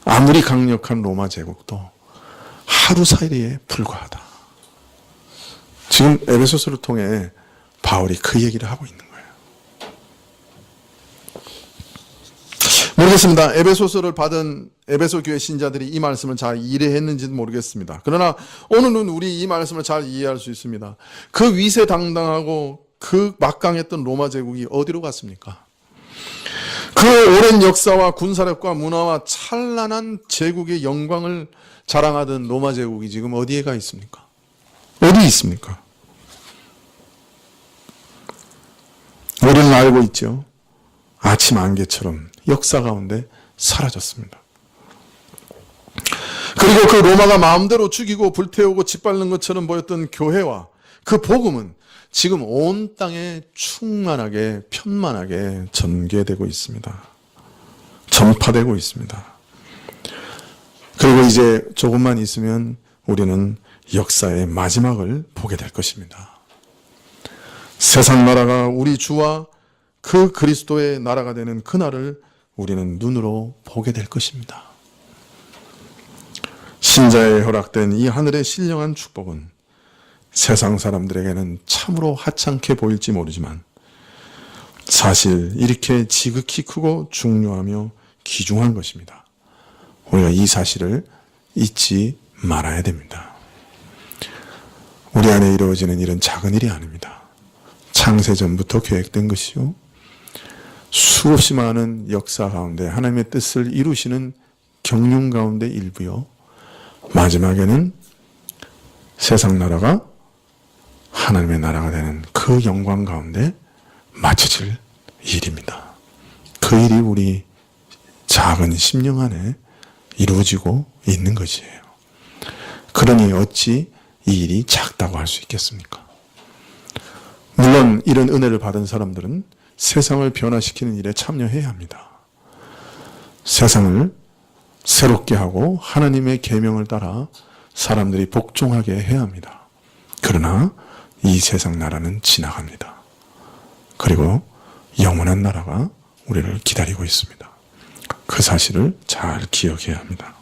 아무리 강력한 로마 제국도 하루 사이에 불과하다. 지금 에베소서를 통해 바울이 그 얘기를 하고 있는 거예요. 모르겠습니다. 에베소서를 받은 에베소 교회 신자들이 이 말씀을 잘 이해했는지도 모르겠습니다. 그러나 오늘은 우리 이 말씀을 잘 이해할 수 있습니다. 그 위세당당하고 그 막강했던 로마 제국이 어디로 갔습니까? 그 오랜 역사와 군사력과 문화와 찬란한 제국의 영광을 자랑하던 로마 제국이 지금 어디에 가 있습니까? 어디 있습니까? 우리는 알고 있죠. 아침 안개처럼 역사 가운데 사라졌습니다. 그리고 그 로마가 마음대로 죽이고 불태우고 짓밟는 것처럼 보였던 교회와 그 복음은 지금 온 땅에 충만하게 편만하게 전개되고 있습니다. 전파되고 있습니다. 그리고 이제 조금만 있으면 우리는 역사의 마지막을 보게 될 것입니다. 세상 나라가 우리 주와 그 그리스도의 나라가 되는 그날을 우리는 눈으로 보게 될 것입니다. 신자에 허락된 이 하늘의 신령한 축복은 세상 사람들에게는 참으로 하찮게 보일지 모르지만 사실 이렇게 지극히 크고 중요하며 귀중한 것입니다. 우리가 이 사실을 잊지 말아야 됩니다. 우리 안에 이루어지는 일은 작은 일이 아닙니다. 창세전부터 계획된 것이요. 수없이 많은 역사 가운데 하나님의 뜻을 이루시는 경륜 가운데 일부요. 마지막에는 세상 나라가 하나님의 나라가 되는 그 영광 가운데 맞춰질 일입니다. 그 일이 우리 작은 심령 안에 이루어지고 있는 것이에요. 그러니 어찌 이 일이 작다고 할 수 있겠습니까? 물론 이런 은혜를 받은 사람들은 세상을 변화시키는 일에 참여해야 합니다. 세상을 새롭게 하고 하나님의 계명을 따라 사람들이 복종하게 해야 합니다. 그러나 이 세상 나라는 지나갑니다. 그리고 영원한 나라가 우리를 기다리고 있습니다. 그 사실을 잘 기억해야 합니다.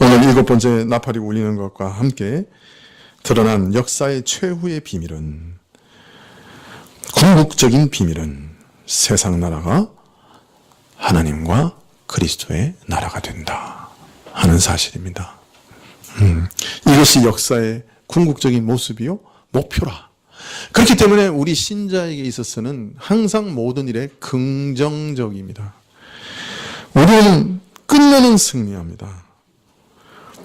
오늘 7번째 나팔이 울리는 것과 함께 드러난 역사의 최후의 비밀은, 궁극적인 비밀은 세상 나라가 하나님과 그리스도의 나라가 된다 하는 사실입니다. 이것이 역사의 궁극적인 모습이요 목표라. 그렇기 때문에 우리 신자에게 있어서는 항상 모든 일에 긍정적입니다. 우리는 끝내는 승리합니다.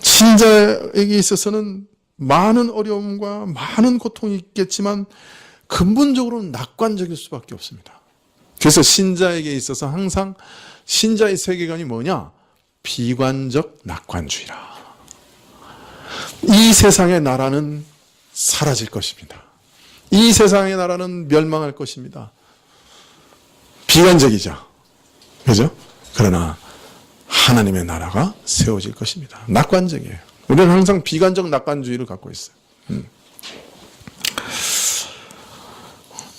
신자에게 있어서는 많은 어려움과 많은 고통이 있겠지만 근본적으로는 낙관적일 수밖에 없습니다. 그래서 신자에게 있어서 항상 신자의 세계관이 뭐냐? 비관적 낙관주의라. 이 세상의 나라는 사라질 것입니다. 이 세상의 나라는 멸망할 것입니다. 비관적이죠. 그죠? 그러나 하나님의 나라가 세워질 것입니다. 낙관적이에요. 우리는 항상 비관적 낙관주의를 갖고 있어요.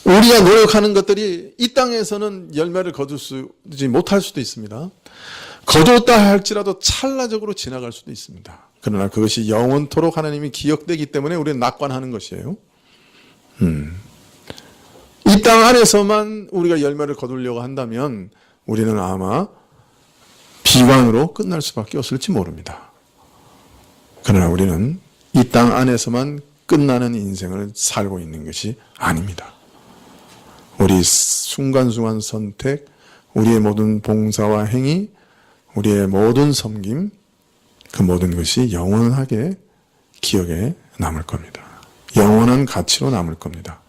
우리가 노력하는 것들이 이 땅에서는 열매를 거두지 못할 수도 있습니다. 거두었다 할지라도 찰나적으로 지나갈 수도 있습니다. 그러나 그것이 영원토록 하나님이 기억되기 때문에 우리는 낙관하는 것이에요. 이 땅 안에서만 우리가 열매를 거두려고 한다면 우리는 아마 비관으로 끝날 수밖에 없을지 모릅니다. 그러나 우리는 이 땅 안에서만 끝나는 인생을 살고 있는 것이 아닙니다. 우리 순간순간 선택, 우리의 모든 봉사와 행위, 우리의 모든 섬김, 그 모든 것이 영원하게 기억에 남을 겁니다. 영원한 가치로 남을 겁니다.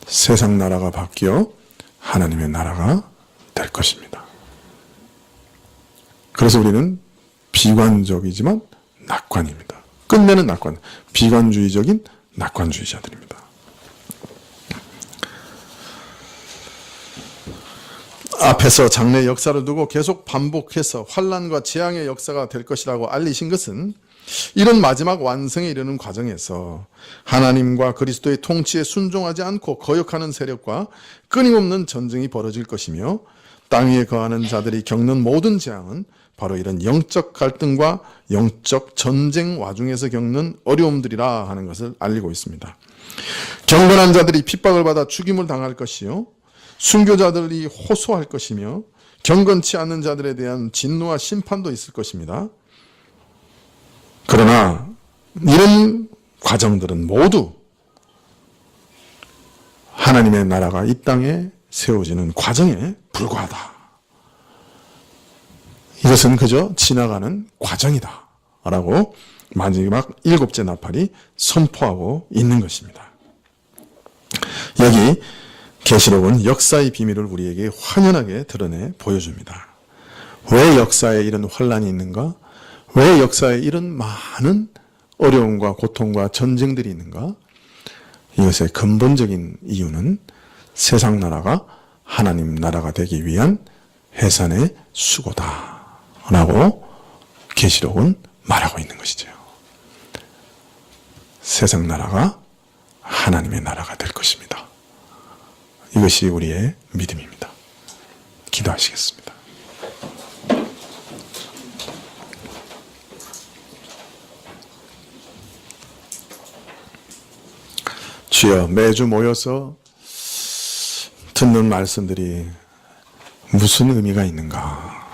세상 나라가 바뀌어 하나님의 나라가 될 것입니다. 그래서 우리는 비관적이지만 낙관입니다. 끝내는 낙관, 비관주의적인 낙관주의자들입니다. 앞에서 장래 역사를 두고 계속 반복해서 환난과 재앙의 역사가 될 것이라고 알리신 것은 이런 마지막 완성에 이르는 과정에서 하나님과 그리스도의 통치에 순종하지 않고 거역하는 세력과 끊임없는 전쟁이 벌어질 것이며 땅 위에 거하는 자들이 겪는 모든 재앙은 바로 이런 영적 갈등과 영적 전쟁 와중에서 겪는 어려움들이라 하는 것을 알리고 있습니다. 경건한 자들이 핍박을 받아 죽임을 당할 것이요, 순교자들이 호소할 것이며 경건치 않는 자들에 대한 진노와 심판도 있을 것입니다. 그러나 이런 과정들은 모두 하나님의 나라가 이 땅에 세워지는 과정에 불과하다. 이것은 그저 지나가는 과정이다 라고 마지막 7째 나팔이 선포하고 있는 것입니다. 여기 계시록은 역사의 비밀을 우리에게 환연하게 드러내 보여줍니다. 왜 역사에 이런 환란이 있는가? 왜 역사에 이런 많은 어려움과 고통과 전쟁들이 있는가? 이것의 근본적인 이유는 세상 나라가 하나님 나라가 되기 위한 해산의 수고다 라고 계시록은 말하고 있는 것이죠. 세상 나라가 하나님의 나라가 될 것입니다. 이것이 우리의 믿음입니다. 기도하시겠습니다. 주여, 매주 모여서 듣는 말씀들이 무슨 의미가 있는가?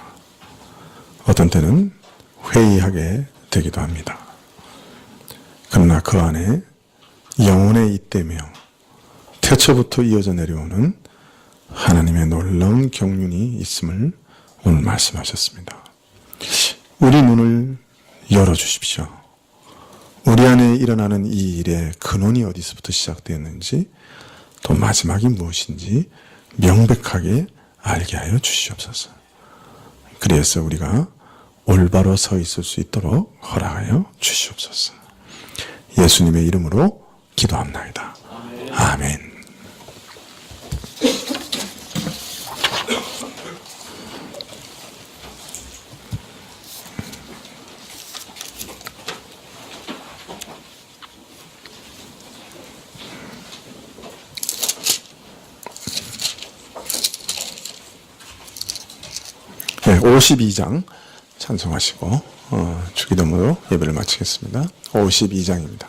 어떤 때는 회의하게 되기도 합니다. 그러나 그 안에 영혼의 잇대며 태초부터 이어져 내려오는 하나님의 놀라운 경륜이 있음을 오늘 말씀하셨습니다. 우리 눈을 열어주십시오. 우리 안에 일어나는 이 일의 근원이 어디서부터 시작되었는지, 또 마지막이 무엇인지 명백하게 알게 하여 주시옵소서. 그래서 우리가 올바로 서 있을 수 있도록 허락하여 주시옵소서. 예수님의 이름으로 기도합나이다. 아멘. 네, 52장 찬송하시고 주기도문으로 예배를 마치겠습니다. 52장입니다.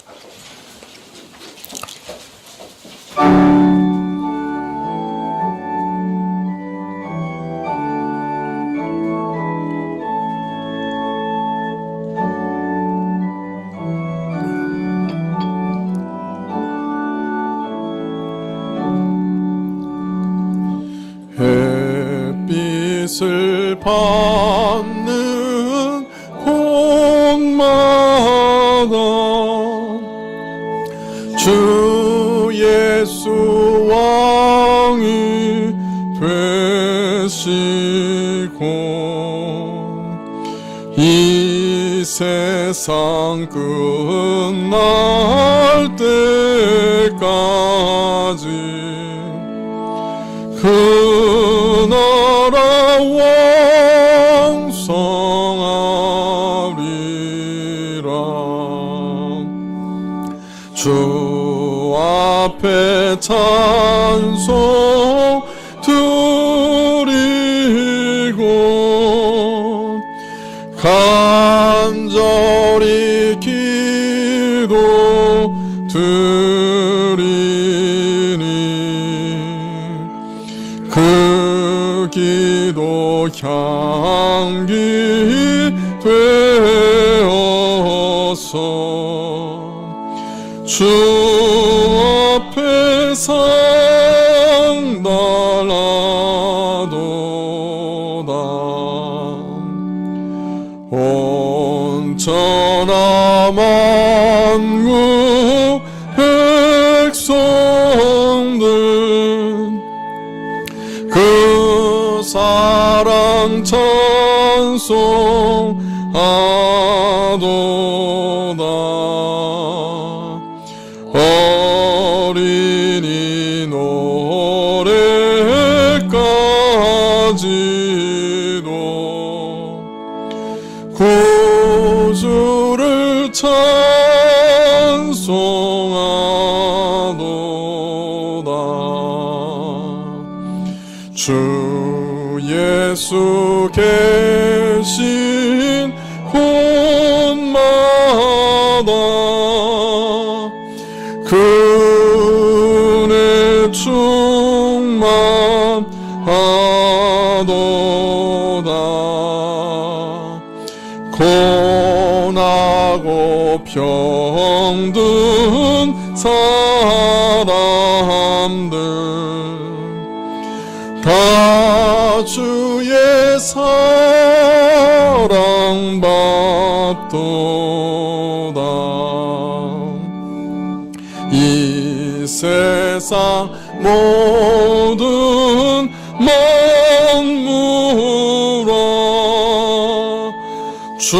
햇빛을 받는 곳마다 주 예수 왕이 되시고 이 세상 끝날 때까지 그 나라 왕성하리라. 주 앞에 찬송 드리고 간절히 기도 드리니 그 기도 향기 되어서 주 앞에 상달하도다. 온천하 만국 백성들 그 사랑 찬송하도다. 어린이 노래까지도 구주를 찬송하도다. 주 예수 계신 곳마다 그 은혜 충만하도다. 선하고 병든 사람들 다 주의 사랑받도다. 이 세상 모든 만물아 주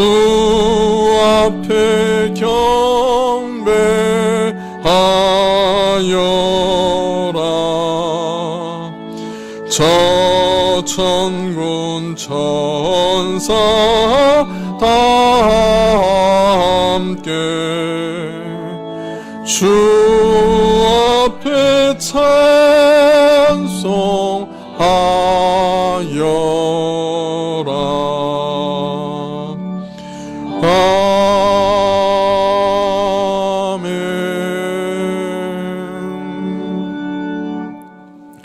앞에 경배하여라. 저 천군 천사 다 함께 주 앞에 찬송하여라.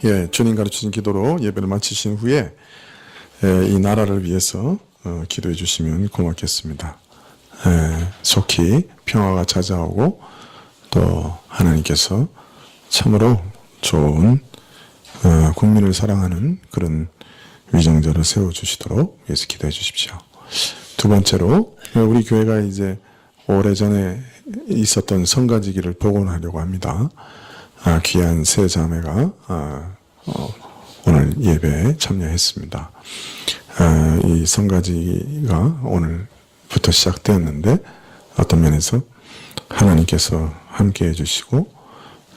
예, 주님 가르치신 기도로 예배를 마치신 후에 이 나라를 위해서 기도해 주시면 고맙겠습니다. 속히 평화가 찾아오고 또 하나님께서 참으로 좋은 국민을 사랑하는 그런 위정자를 세워주시도록 위해서 기도해 주십시오. 두 번째로 우리 교회가 이제 오래전에 있었던 성가지기를 복원하려고 합니다. 귀한 세 자매가 오늘 예배에 참여했습니다. 이 성가지기가 오늘부터 시작되었는데 어떤 면에서 하나님께서 함께 해주시고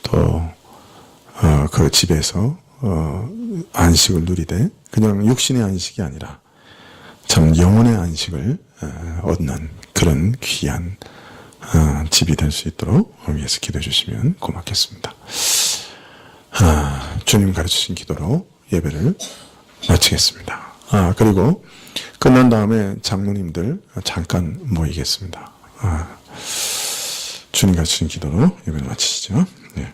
또 그 집에서 안식을 누리되 그냥 육신의 안식이 아니라 참 영혼의 안식을 얻는 그런 귀한 집이 될 수 있도록 위해서 기도해 주시면 고맙겠습니다. 주님 가르치신 기도로 예배를 마치겠습니다. 그리고 끝난 다음에 장로님들 잠깐 모이겠습니다. 주님 가르치신 기도로 예배를 마치시죠. 네.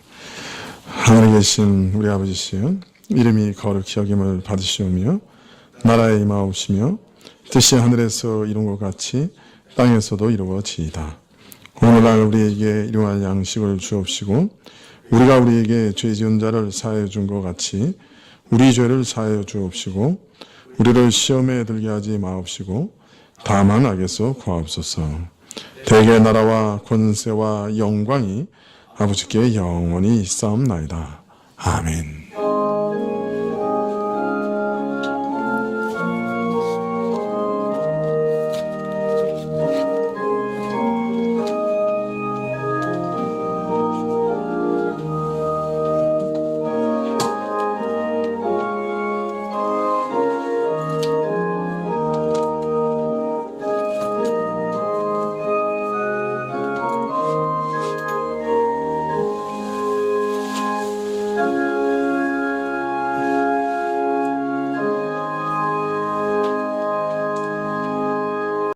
하늘에 계신 우리 아버지시여, 이름이 거룩히 여김을 받으시오며 나라에 임하옵시며 뜻이 하늘에서 이룬 것 같이 땅에서도 이루어지이다. 오늘날 우리에게 일용할 양식을 주옵시고 우리가 우리에게 죄 지은 자를 사하여 준 것 같이 우리 죄를 사하여 주옵시고 우리를 시험에 들게 하지 마옵시고 다만 악에서 구하옵소서. 대개 나라와 권세와 영광이 아버지께 영원히 있사옵나이다. 아멘.